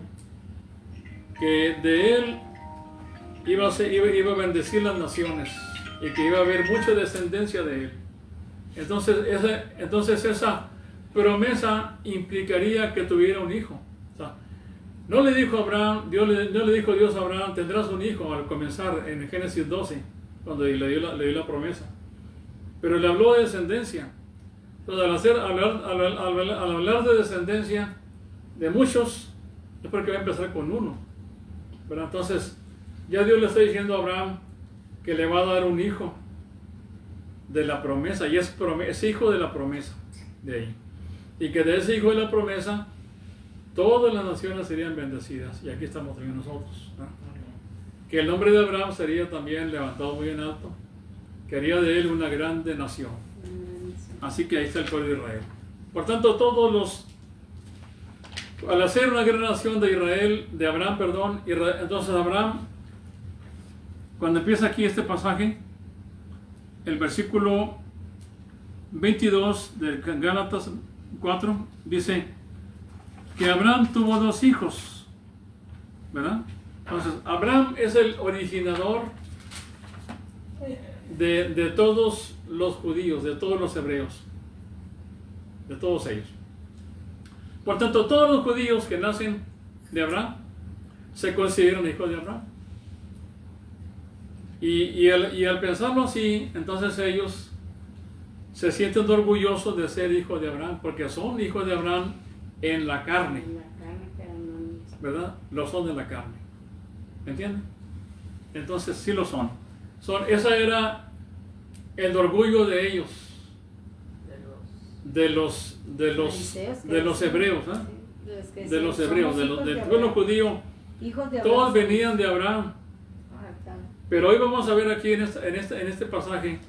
que de él iba a bendecir las naciones y que iba a haber mucha descendencia de él. Entonces esa promesa implicaría que tuviera un hijo. O sea, no le dijo a Abraham, no le dijo Dios a Abraham, tendrás un hijo al comenzar en Génesis 12, cuando le dio la promesa. Pero le habló de descendencia. Entonces al hablar de descendencia de muchos, es porque va a empezar con uno, ¿verdad? Entonces ya Dios le está diciendo a Abraham que le va a dar un hijo de la promesa, y es hijo de la promesa de ahí, y que de ese hijo de la promesa todas las naciones serían bendecidas, y aquí estamos también nosotros, ¿no? Que el nombre de Abraham sería también levantado muy en alto, que haría de él una grande nación. Así que ahí está el pueblo de Israel. Por tanto, al hacer una gran nación de Abraham, entonces Abraham, cuando empieza aquí este pasaje, el versículo 22 de Gálatas 4, dice que Abraham tuvo 2 hijos, ¿verdad? Entonces, Abraham es el originador de todos los judíos, de todos los hebreos, de todos ellos. Por tanto, todos los judíos que nacen de Abraham se consideran hijos de Abraham. Y al pensarlo así, entonces ellos se sienten orgullosos de ser hijos de Abraham, porque son hijos de Abraham en la carne, ¿verdad? Lo son de la carne, ¿entienden? Entonces sí lo son. Esa era el orgullo de ellos, de los hebreos, ¿eh? De los hebreos, del pueblo judío. Todos venían de Abraham. Pero hoy vamos a ver aquí en este pasaje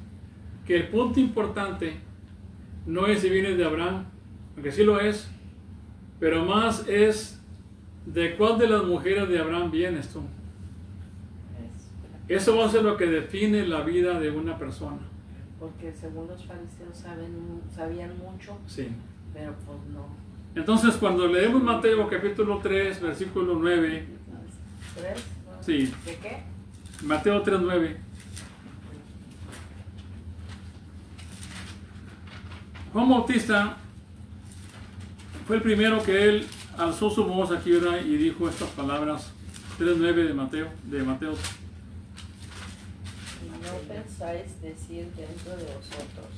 que el punto importante no es si vienes de Abraham, aunque sí lo es, pero más es de cuál de las mujeres de Abraham vienes tú. Eso va a ser lo que define la vida de una persona. Porque según los fariseos sabían mucho, sí, pero pues no. Entonces cuando leemos Mateo capítulo 3, versículo 9, ¿3? sí. ¿De qué? Mateo 3:9. Juan Bautista fue el primero que él alzó su voz aquí, ¿verdad? Y dijo estas palabras. 3:9 de Mateo. Y no pensáis decir dentro de vosotros,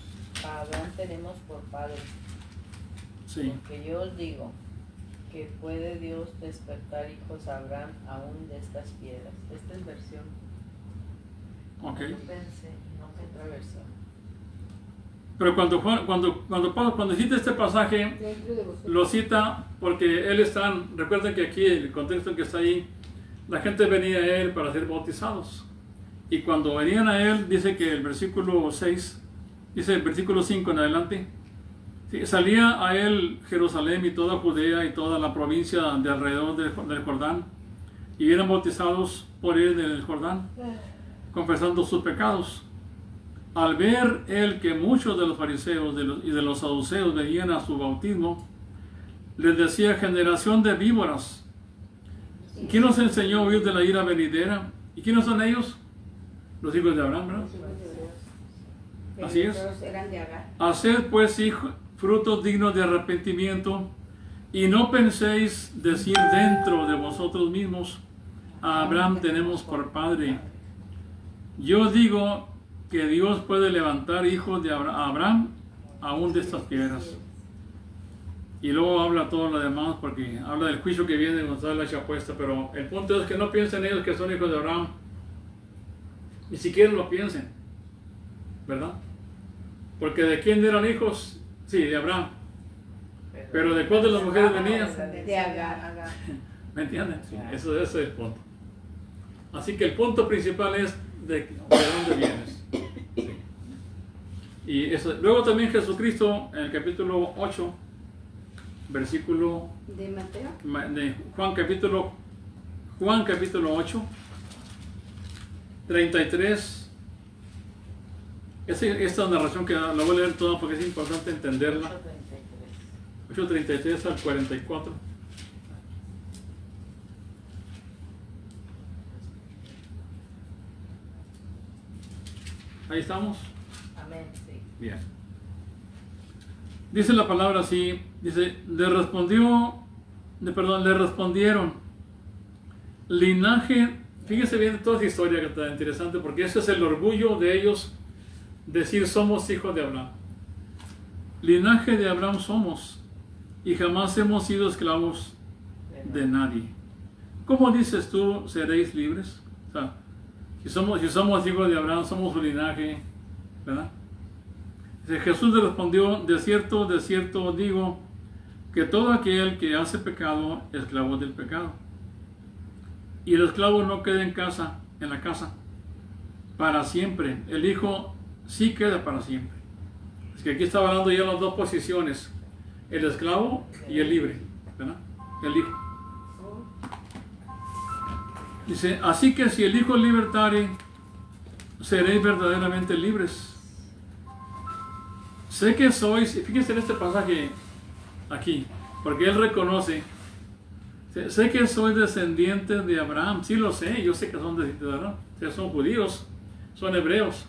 a Abraham tenemos por padre. Sí. Porque yo os digo que puede Dios despertar hijos a Abraham aún de estas piedras. Esta es versión. Ok. Yo pensé, no sé otra versión. Pero cuando cita este pasaje, lo cita porque recuerden que aquí el contexto que está ahí, la gente venía a él para ser bautizados. Y cuando venían a él, dice que el versículo 6, dice el versículo 5 en adelante, sí, salía a él Jerusalén y toda Judea y toda la provincia de alrededor del Jordán, y eran bautizados por él en el Jordán, confesando sus pecados. Al ver él que muchos de los fariseos y de los saduceos venían a su bautismo, les decía: generación de víboras, ¿quién nos enseñó a huir de la ira venidera? ¿Y quiénes son ellos? Los hijos de Abraham, ¿verdad? Así es. Haced pues frutos dignos de arrepentimiento, y no penséis decir dentro de vosotros mismos: a Abraham tenemos por padre. Yo digo que Dios puede levantar hijos de Abraham aún de estas piedras. Y luego habla todo lo demás porque habla del juicio que viene cuando sale la chapuesta. Pero el punto es que no piensen ellos que son hijos de Abraham. Ni siquiera lo piensen, ¿verdad? Porque ¿de quién eran hijos? Sí, de Abraham. Pero ¿de cuál de las mujeres venían? De Agar. ¿Me entienden? Sí, eso es el punto. Así que el punto principal es de dónde vienes. Sí. Y eso, luego también Jesucristo en el capítulo 8, versículo de Mateo, de Juan capítulo 8, 33. Esta narración que la voy a leer toda porque es importante entenderla. 8:33 al 44. Ahí estamos. Amén, sí. Bien. Dice la palabra así, dice, le respondieron, linaje, fíjese bien toda esa historia que está interesante, porque ese es el orgullo de ellos, decir somos hijos de Abraham. Linaje de Abraham somos, y jamás hemos sido esclavos de nadie. ¿Cómo dices tú, seréis libres? O sea, si somos hijos de Abraham, somos su linaje, ¿verdad? Jesús le respondió, de cierto digo, que todo aquel que hace pecado, es esclavo del pecado. Y el esclavo no queda en la casa, para siempre. El hijo sí queda para siempre. Es que aquí está hablando ya las dos posiciones, el esclavo y el libre, ¿verdad? El hijo. Dice, así que si el hijo libertare, seréis verdaderamente libres. Sé que sois, fíjense en este pasaje aquí, porque él reconoce, sé que sois descendientes de Abraham, sí lo sé, yo sé que son descendientes de Abraham, o sea, son judíos, son hebreos,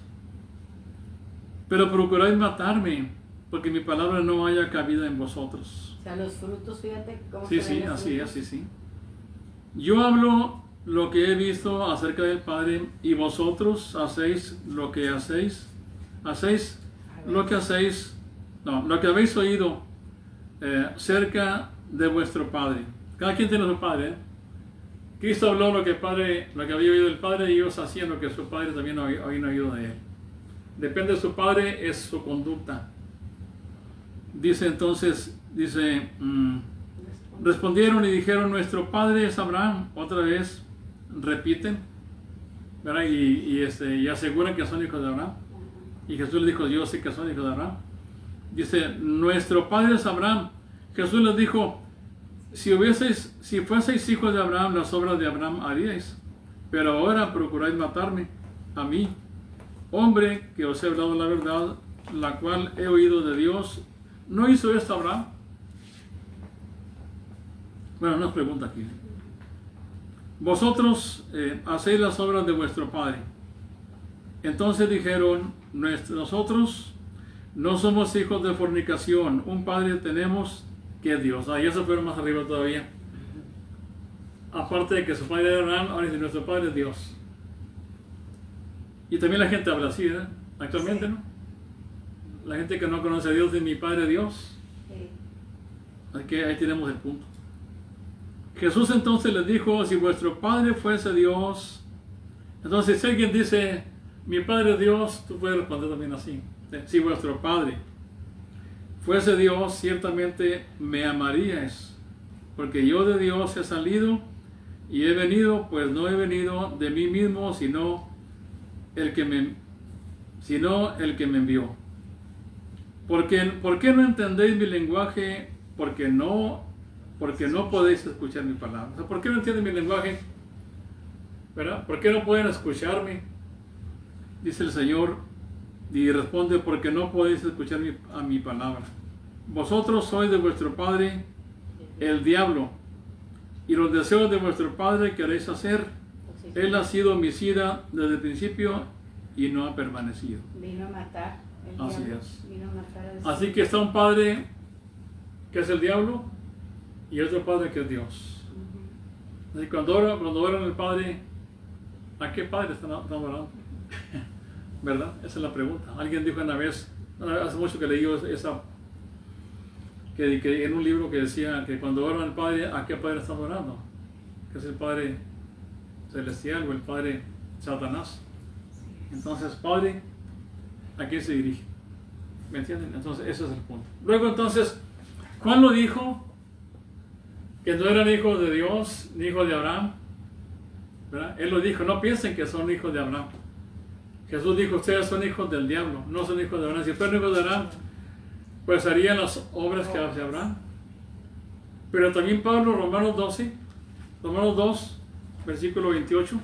pero procuráis matarme, porque mi palabra no haya cabida en vosotros. O sea, los frutos, fíjate cómo Sí, se ven los así, frutos. sí. Yo hablo lo que he visto acerca del Padre, y vosotros hacéis lo que hacéis, lo que habéis oído cerca de vuestro Padre. Cada quien tiene su Padre, ¿eh? Cristo habló lo que había oído del Padre, y ellos hacían lo que su Padre también había oído de él. Depende de su Padre, es su conducta. Dice entonces, respondieron y dijeron, nuestro Padre es Abraham. Otra vez repiten, ¿verdad? Y aseguran que son hijos de Abraham. Y Jesús les dijo, yo sé que son hijos de Abraham. Dice, nuestro padre es Abraham. Jesús les dijo, si fueseis hijos de Abraham, las obras de Abraham haríais. Pero ahora procuráis matarme, a mí, hombre que os he hablado la verdad, la cual he oído de Dios. ¿No hizo esto Abraham? Bueno, nos pregunta aquí. Vosotros hacéis las obras de vuestro padre. Entonces dijeron, nosotros no somos hijos de fornicación, un padre tenemos que es Dios. Ahí eso fueron más arriba todavía. Aparte de que su padre era Abraham, ahora dice, nuestro padre es Dios. Y también la gente habla así, ¿verdad? Actualmente, sí. ¿No? La gente que no conoce a Dios dice, mi padre es Dios. Sí. Así que ahí tenemos el punto. Jesús entonces les dijo, si vuestro padre fuese Dios, entonces si alguien dice, mi padre es Dios, tú puedes responder también así. Si vuestro padre fuese Dios, ciertamente me amaríais, porque yo de Dios he salido y he venido, pues no he venido de mí mismo, sino el que me envió. ¿Por qué no entendéis mi lenguaje? Porque no podéis escuchar mi palabra. O sea, ¿por qué no entienden mi lenguaje? ¿Verdad? ¿Por qué no pueden escucharme? Dice el Señor, y responde, porque no podéis escuchar a mi palabra. Vosotros sois de vuestro padre el diablo, y los deseos de vuestro padre queréis hacer. Él ha sido homicida desde el principio y no ha permanecido. Vino a matar. Así es. Vino a matar Así que está un padre que es el diablo y otro padre que es Dios. Y cuando oran al Padre, ¿a qué Padre están orando? ¿Verdad? Esa es la pregunta. Alguien dijo una vez, hace mucho que leí que en un libro que decía que cuando oran al Padre, ¿a qué Padre están orando? Que es el Padre Celestial o el Padre Satanás. Entonces, Padre, ¿a quién se dirige? ¿Me entienden? Entonces, ese es el punto. Luego, entonces, Juan lo dijo, que no eran hijos de Dios, ni hijos de Abraham, ¿verdad? Él lo dijo, no piensen que son hijos de Abraham. Jesús dijo, ustedes son hijos del diablo, no son hijos de Abraham. Si fueran hijos de Abraham, pues harían las obras que hace Abraham. Pero también Pablo, Romanos 2, versículo 28.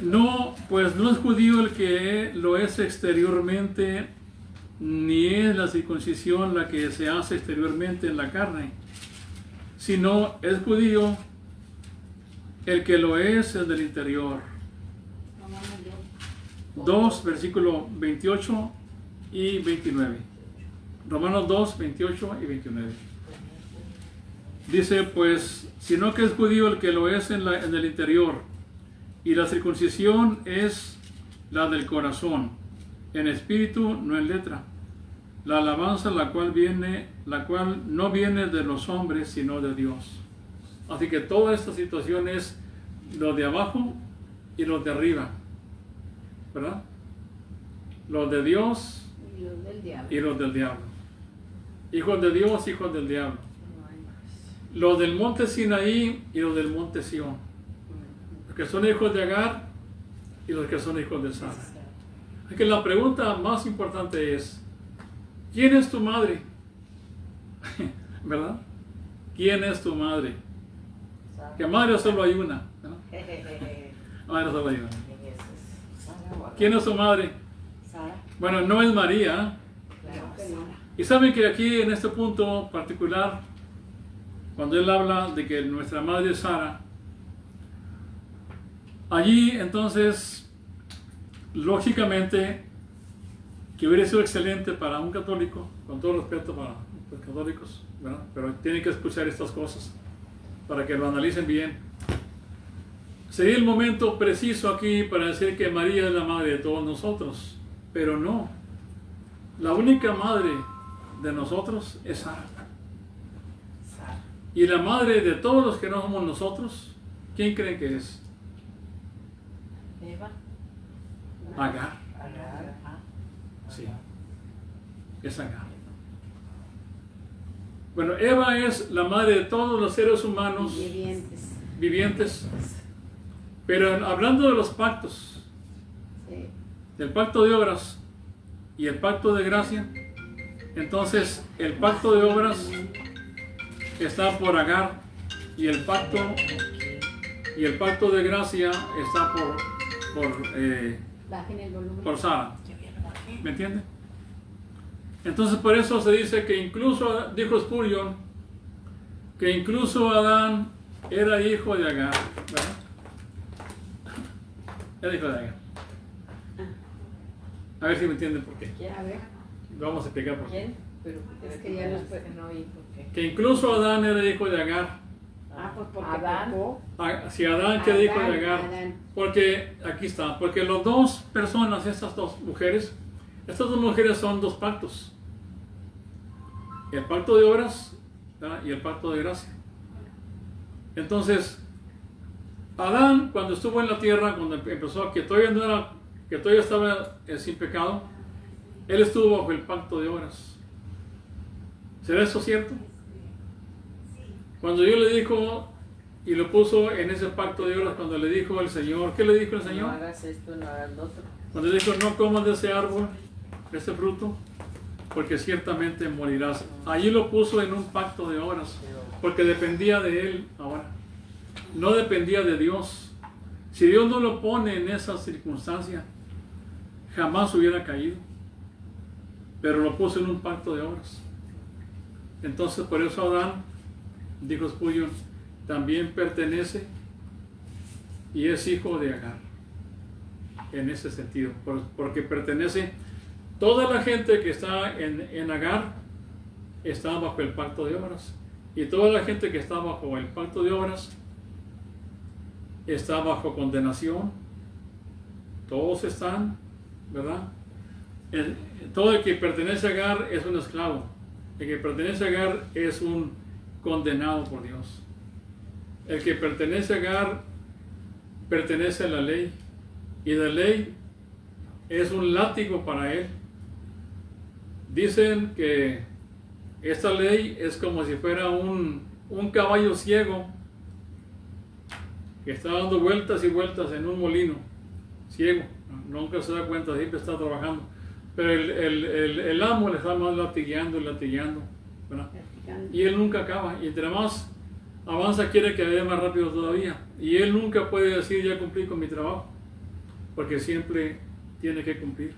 No, pues no es judío el que lo es exteriormente, ni es la circuncisión la que se hace exteriormente en la carne, sino es judío el que lo es del interior. 2, versículo 28 y 29. Romanos 2, 28 y 29. Dice, pues, sino que es judío el que lo es en el interior, y la circuncisión es la del corazón, en espíritu, no en letra. La alabanza la cual no viene de los hombres, sino de Dios. Así que toda esta situación es los de abajo y los de arriba, ¿verdad? Los de Dios Y los del diablo. y los del diablo. Hijos de Dios, hijos del diablo. Los del monte Sinaí y los del monte Sión. Los que son hijos de Agar y los que son hijos de Sara. Así que la pregunta más importante es, ¿quién es tu madre? ¿Verdad? ¿Quién es tu madre? Que madre solo hay una, ¿verdad? Madre solo hay una. ¿Quién es tu madre? Sara. Bueno, no es María. Claro que no. Y saben que aquí en este punto particular, cuando él habla de que nuestra madre es Sara, allí entonces, lógicamente, que hubiera sido excelente para un católico, con todo respeto para los católicos, ¿verdad? Pero tienen que escuchar estas cosas para que lo analicen bien. Sería el momento preciso aquí para decir que María es la madre de todos nosotros, pero no. La única madre de nosotros es Sara. Y la madre de todos los que no somos nosotros, ¿quién creen que es? Eva. Agar. Agar. Sí, es Agar. Bueno, Eva es la madre de todos los seres humanos vivientes. Pero hablando de los pactos, Sí. del pacto de obras y el pacto de gracia, entonces el pacto de obras está por Agar y el pacto de gracia está Bajen el volumen. por Sara. ¿Me entiende? Entonces por eso se dice que incluso, dijo Spurgeon, que incluso Adán era hijo de Agar, ¿verdad? Era hijo de Agar. A ver si me entienden por qué. A ver, Vamos a explicar por qué. ¿Quién? Pero Es que ya nos fue- que no oí por qué. Que incluso Adán era hijo de Agar. pues porque Adán. pecó. Si Adán queda hijo de Adán, Agar. Adán. Porque, aquí está, porque las dos personas, estas dos mujeres son dos pactos. El pacto de obras, ¿verdad? Y el pacto de gracia. Entonces, Adán, cuando estuvo en la tierra, cuando empezó, que todavía estaba sin pecado, él estuvo bajo el pacto de obras. ¿Será eso cierto? Cuando Dios le dijo y lo puso en ese pacto de obras, cuando le dijo el Señor, ¿qué le dijo el No Señor? hagas esto, no hagas lo otro. Cuando le dijo, no comas de ese árbol, de ese fruto, porque ciertamente morirás. Allí lo puso en un pacto de obras, porque dependía de él ahora. No dependía de Dios. Si Dios no lo pone en esa circunstancia, jamás hubiera caído. Pero lo puso en un pacto de obras. Entonces por eso Adán, dijo Spurgeon, también pertenece y es hijo de Agar. En ese sentido, porque pertenece Toda la gente que está en Agar está bajo el pacto de obras. Y toda la gente que está bajo el pacto de obras está bajo condenación. Todos están, ¿verdad? Todo el que pertenece a Agar es un esclavo. El que pertenece a Agar es un condenado por Dios. El que pertenece a Agar pertenece a la ley. Y la ley es un látigo para él. Dicen que esta ley es como si fuera un caballo ciego que está dando vueltas y vueltas en un molino. Ciego, nunca se da cuenta, siempre está trabajando. Pero el amo le está más latigueando, ¿verdad? Y él nunca acaba. Y entre más avanza, quiere que vaya más rápido todavía. Y él nunca puede decir, ya cumplí con mi trabajo. Porque siempre tiene que cumplir.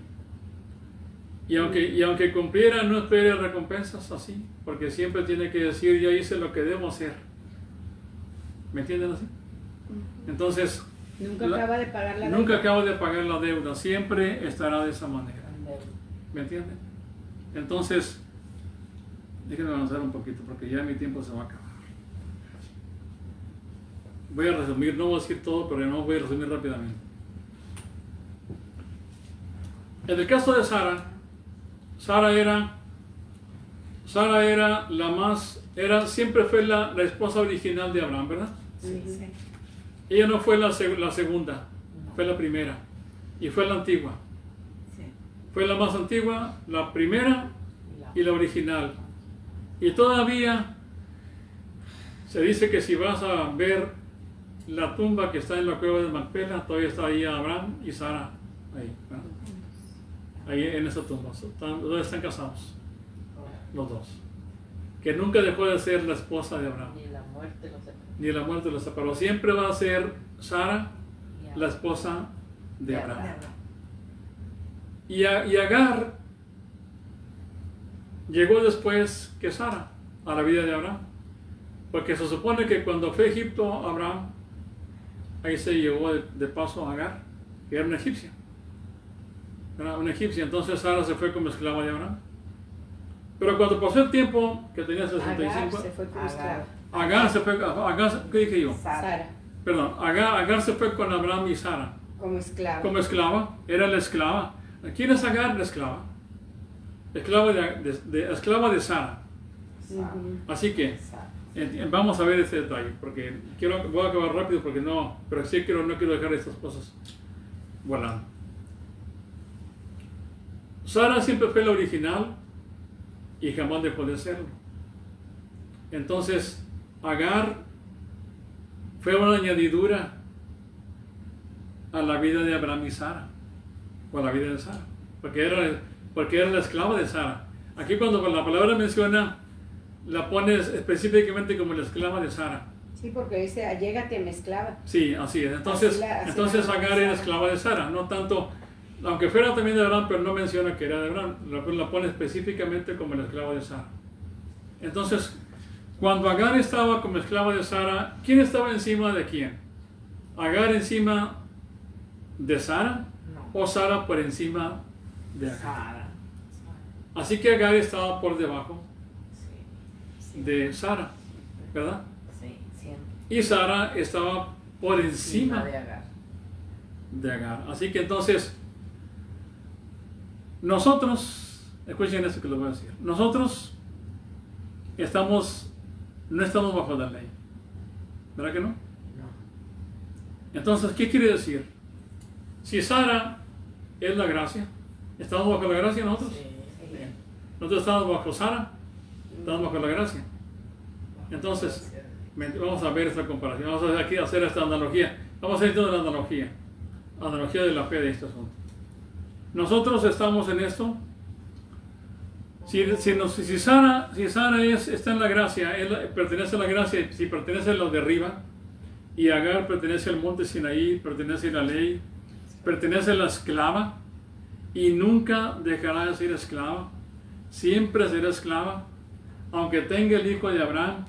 Y aunque cumpliera, no espere recompensas así. Porque siempre tiene que decir, ya hice lo que debo hacer. ¿Me entienden así? Entonces, nunca acaba de pagar la deuda. Nunca acaba de pagar la deuda. Siempre estará de esa manera. ¿Me entienden? Entonces, déjenme avanzar un poquito porque ya mi tiempo se va a acabar. Voy a resumir, no voy a decir todo, pero no voy a resumir rápidamente. En el caso de Sara, siempre fue la esposa original de Abraham, ¿verdad? Sí, sí. Ella no fue la segunda, fue la primera y fue la antigua. Sí. Fue la más antigua, la primera y la original. Y todavía se dice que si vas a ver la tumba que está en la cueva de Macpela, todavía está ahí Abraham y Sara, ahí, ¿verdad? Ahí en esa tumba, están casados, los dos. Que nunca dejó de ser la esposa de Abraham. Ni la muerte los separó. Siempre va a ser Sara la esposa de Abraham. Y Agar llegó después que Sara a la vida de Abraham. Porque se supone que cuando fue a Egipto Abraham, ahí se llevó de paso a Agar, que era una egipcia. Era una egipcia. Entonces Sara se fue como esclava de Abraham. Pero cuando pasó el tiempo, que tenía 65, Agar se fue como esclava. ¿Qué dije yo? Sara. Perdón, Agar se fue con Abraham y Sara. Como esclava. Como esclava, era la esclava. ¿Quién es Agar? La esclava. Esclava de Sara. Así que vamos a ver ese detalle, porque voy a acabar rápido porque no quiero dejar estas cosas volando. Sara siempre fue la original y jamás dejó de serlo. Entonces, Agar fue una añadidura a la vida de Abraham y Sara, o a la vida de Sara, porque era la esclava de Sara. Aquí cuando la palabra menciona, la pones específicamente como la esclava de Sara. Sí, porque dice, allégate a mi esclava. Sí, así es. Entonces Agar era esclava de Sara, no tanto, aunque fuera también de Abraham, pero no menciona que era de Abraham, la pone específicamente como la esclava de Sara. Entonces, cuando Agar estaba como esclava de Sara, ¿quién estaba encima de quién? ¿Agar encima de Sara? No. ¿O Sara por encima de Agar? Sara. Así que Agar estaba por debajo Sí. de Sara, ¿verdad? Sí, siempre. Y Sara estaba por encima de Agar. de Agar. Así que entonces, nosotros, escuchen esto que les voy a decir, nosotros no estamos bajo la ley, ¿verdad que no? No. Entonces, ¿qué quiere decir? Si Sara es la gracia, ¿estamos bajo la gracia nosotros? Sí. Bien. Nosotros estamos bajo Sara, estamos bajo la gracia. Entonces, vamos a ver esta comparación, vamos a aquí hacer esta analogía, vamos a ir toda la analogía de la fe de este asunto. Nosotros estamos en esto. Si Sara está en la gracia, pertenece a la gracia, si pertenece a lo de arriba, y Agar pertenece al monte Sinaí, pertenece a la ley, pertenece a la esclava, y nunca dejará de ser esclava, siempre será esclava, aunque tenga el hijo de Abraham,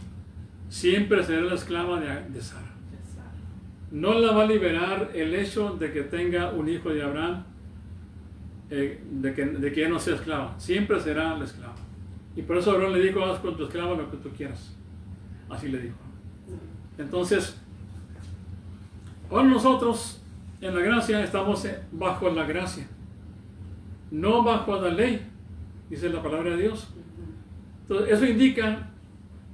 siempre será la esclava de Sara. No la va a liberar el hecho de que tenga un hijo de Abraham. de que ella no sea esclava, siempre será la esclava. Y por eso Abraham le dijo, haz con tu esclava lo que tú quieras. Así le dijo. Entonces, ahora nosotros en la gracia estamos bajo la gracia, no bajo la ley, dice la palabra de Dios. Entonces, eso indica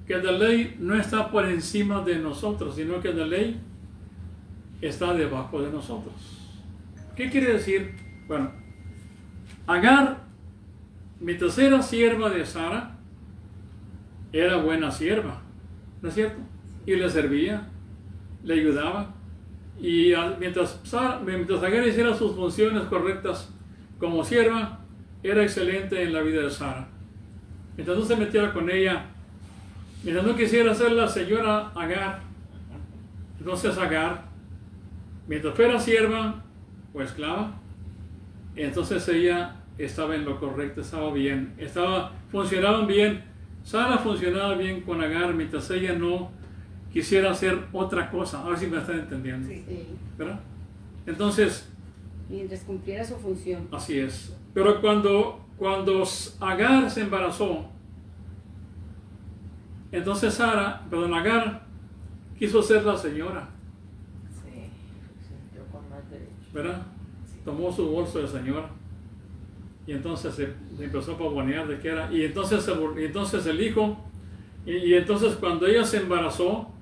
que la ley no está por encima de nosotros, sino que la ley está debajo de nosotros. ¿Qué quiere decir? Bueno, Agar, mientras era sierva de Sara, era buena sierva, ¿no es cierto? Y le servía, le ayudaba. Y mientras Agar hiciera sus funciones correctas como sierva, era excelente en la vida de Sara. Mientras no se metiera con ella, mientras no quisiera ser la señora Agar, entonces Agar, mientras fuera sierva o esclava, entonces ella estaba en lo correcto, estaba bien, funcionaban bien. Sara funcionaba bien con Agar mientras ella no quisiera hacer otra cosa. A ver si me están entendiendo. Sí. ¿Verdad? Entonces, mientras cumpliera su función. así es. Pero cuando Agar se embarazó, entonces Agar quiso ser la señora. Sí, se sintió con más derecho. ¿Verdad? Tomó su bolso de señora y entonces se empezó a pavonear de que era. Y entonces el hijo, y entonces cuando ella se embarazó,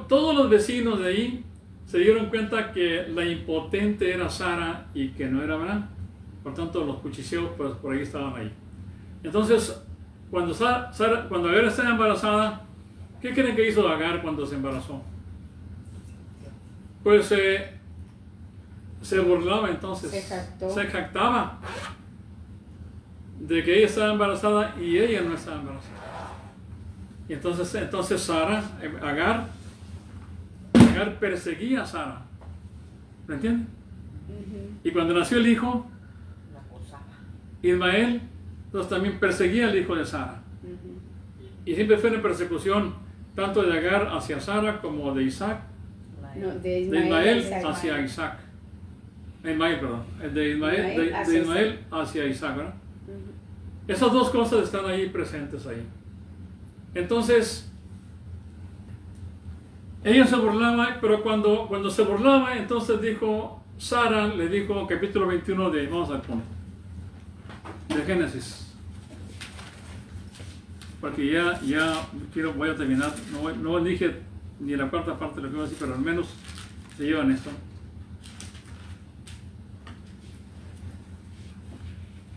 todos los vecinos de ahí se dieron cuenta que la impotente era Sara y que no era Abraham. Por tanto, los cuchicheos pues por ahí estaban ahí. Entonces, cuando Agar estaba embarazada, ¿qué creen que hizo Agar cuando se embarazó? Pues se burlaba entonces. Se jactaba de que ella estaba embarazada y ella no estaba embarazada. Y entonces Agar perseguía a Sara. ¿Me entienden? Y cuando nació el hijo, La acosaba. Ismael, entonces también perseguía al hijo de Sara. Y siempre fue una persecución tanto de Agar hacia Sara como de Isaac. No, De Ismael hacia Isaac. De Ismael hacia Isaac, ¿verdad? Esas dos cosas están ahí presentes ahí. Entonces, ella se burlaba, pero cuando se burlaba, entonces Sara le dijo, capítulo 21 vamos al punto, de Génesis. Porque voy a terminar, no dije ni la cuarta parte de lo que iba a decir, pero al menos se llevan esto.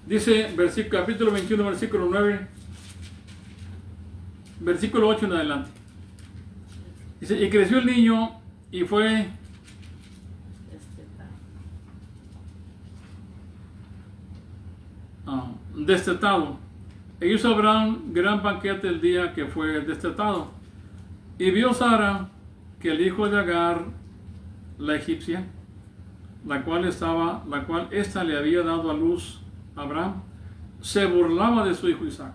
Dice capítulo 21, versículo 9, versículo 8 en adelante. Dice, y creció el niño y fue destetado. E hizo Abraham gran banquete el día que fue destetado. Y vio Sara que el hijo de Agar, la egipcia, la cual ésta le había dado a luz a Abraham, se burlaba de su hijo Isaac.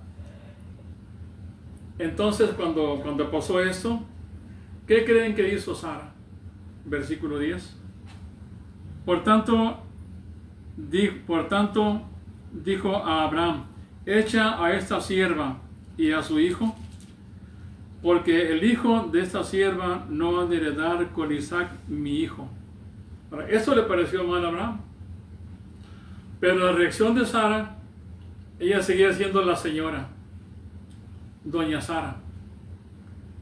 Entonces cuando pasó esto, ¿qué creen que hizo Sara? Versículo 10. Por tanto dijo a Abraham, echa a esta sierva y a su hijo, porque el hijo de esta sierva no ha de heredar con Isaac mi hijo. Ahora, esto le pareció mal a Abraham, pero la reacción de Sara, ella seguía siendo la señora, doña Sara,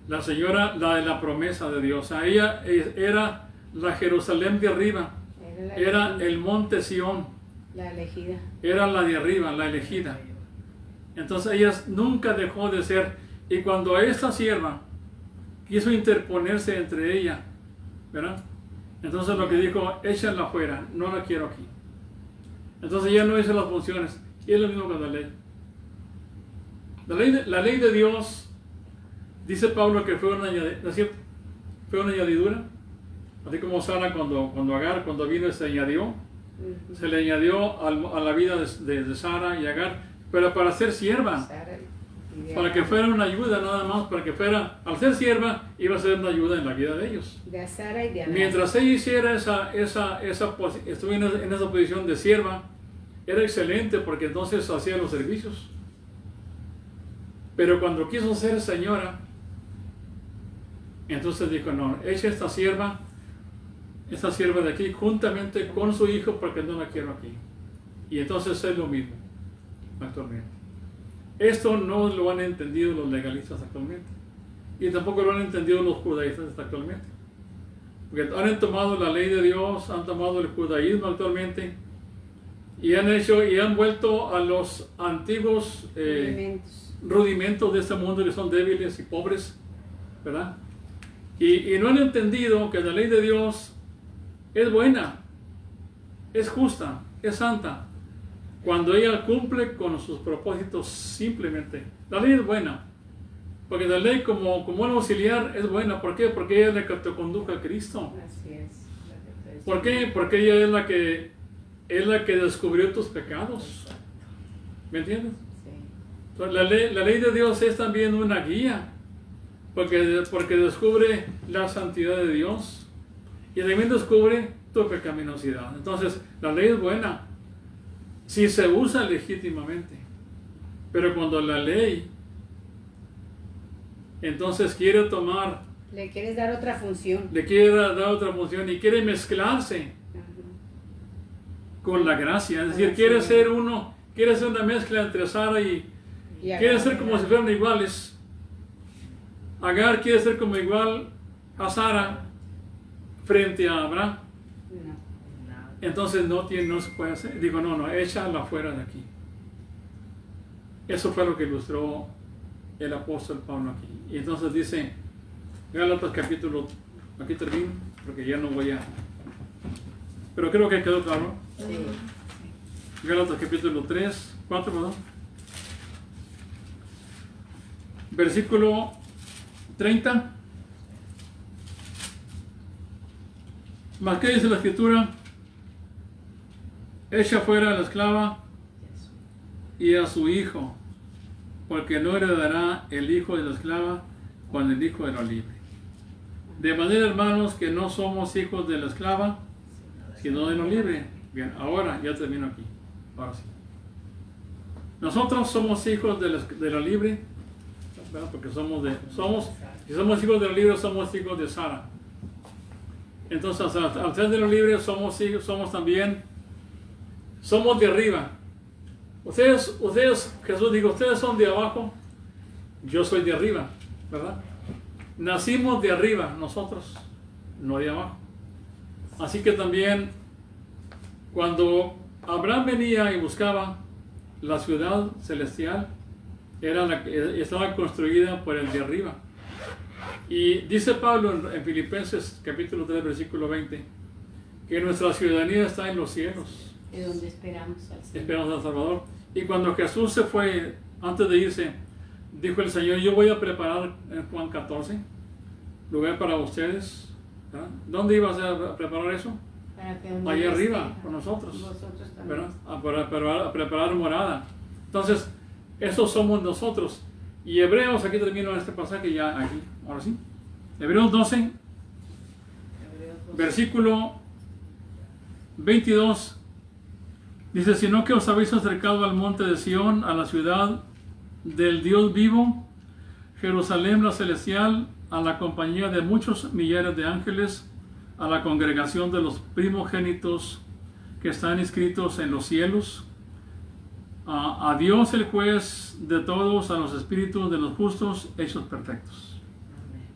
la señora, la de la promesa de Dios. O sea, ella era la Jerusalén de arriba, era el monte Sión, la elegida, era la de arriba, la elegida. Entonces ella nunca dejó de ser. Y cuando a esta sierva quiso interponerse entre ella, ¿verdad? Entonces lo que dijo, échala afuera, no la quiero aquí. Entonces ella no hizo las funciones. Y es lo mismo con la ley. La ley de Dios, dice Pablo que fue una añadidura. Así como Sara cuando Agar, cuando vino, se añadió. Se le añadió a la vida de Sara y Agar, pero para ser sierva. para que fuera una ayuda nada más, para que fuera, al ser sierva, iba a ser una ayuda en la vida de ellos. De Sara y de Abraham. Mientras ella hiciera estuviera en esa posición de sierva, era excelente porque entonces hacía los servicios. Pero cuando quiso ser señora, entonces dijo, no, echa esta sierva de aquí, juntamente con su hijo, porque no la quiero aquí. Y entonces es lo mismo actualmente. Esto no lo han entendido los legalistas actualmente. Y tampoco lo han entendido los judaístas actualmente. Porque han tomado la ley de Dios, han tomado el judaísmo actualmente y han vuelto a los antiguos rudimentos de este mundo que son débiles y pobres, ¿verdad? Y no han entendido que la ley de Dios es buena, es justa, es santa, cuando ella cumple con sus propósitos simplemente. La ley es buena, porque la ley como un auxiliar es buena. ¿Por qué? Porque ella es la que te conduce a Cristo. Así es. ¿Por qué? Porque ella es la que descubrió tus pecados. ¿Me entiendes? Sí. Entonces, la ley de Dios es también una guía, porque descubre la santidad de Dios y también descubre tu pecaminosidad. Entonces, la ley es buena si se usa legítimamente, pero cuando la ley entonces quiere tomar, le quieres dar otra función, y quiere mezclarse con la gracia, es decir, quiere ser una mezcla entre Sara y quiere ser como si fueran iguales. Agar quiere ser como igual a Sara frente a Abraham. Entonces no se puede hacer. Digo, no, échala fuera de aquí. Eso fue lo que ilustró el apóstol Pablo aquí. Y entonces dice, Gálatas capítulo, aquí termino, porque ya no voy a... Pero creo que quedó claro. Sí. Gálatas capítulo 4, perdón. Versículo 30. Mas ¿qué dice la escritura? Echa fuera a la esclava y a su hijo, porque no heredará el hijo de la esclava con el hijo de la libre. De manera, hermanos, que no somos hijos de la esclava, sino de la libre. Bien, ahora ya termino aquí. Ahora sí. Nosotros somos hijos de la libre, ¿verdad? Porque si somos hijos de la libre, somos hijos de Sara. Entonces, al ser de la libre, somos de arriba. Ustedes, Jesús dijo, ustedes son de abajo, yo soy de arriba, ¿verdad? Nacimos de arriba nosotros, no de abajo. Así que también, cuando Abraham venía y buscaba la ciudad celestial, estaba construida por el de arriba. Y dice Pablo en Filipenses capítulo 3, versículo 20, que nuestra ciudadanía está en los cielos. De donde esperamos al Señor. Esperamos al Salvador. Y cuando Jesús se fue, antes de irse, dijo el Señor, yo voy a preparar, en Juan 14, lugar para ustedes. ¿Verdad? ¿Dónde ibas a preparar eso? Allá arriba, con nosotros. Vosotros también. A preparar morada. Entonces, esos somos nosotros. Y Hebreos, aquí termino este pasaje ya aquí, ahora sí. Hebreos 12, versículo 22. Dice, sino que os habéis acercado al monte de Sión, a la ciudad del Dios vivo, Jerusalén la celestial, a la compañía de muchos millares de ángeles, a la congregación de los primogénitos que están inscritos en los cielos, a Dios el juez de todos, a los espíritus de los justos hechos perfectos.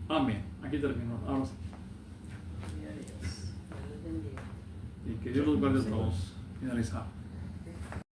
Amén. Aquí terminó. Vamos. Y que Dios los guarde a todos. Finalizado.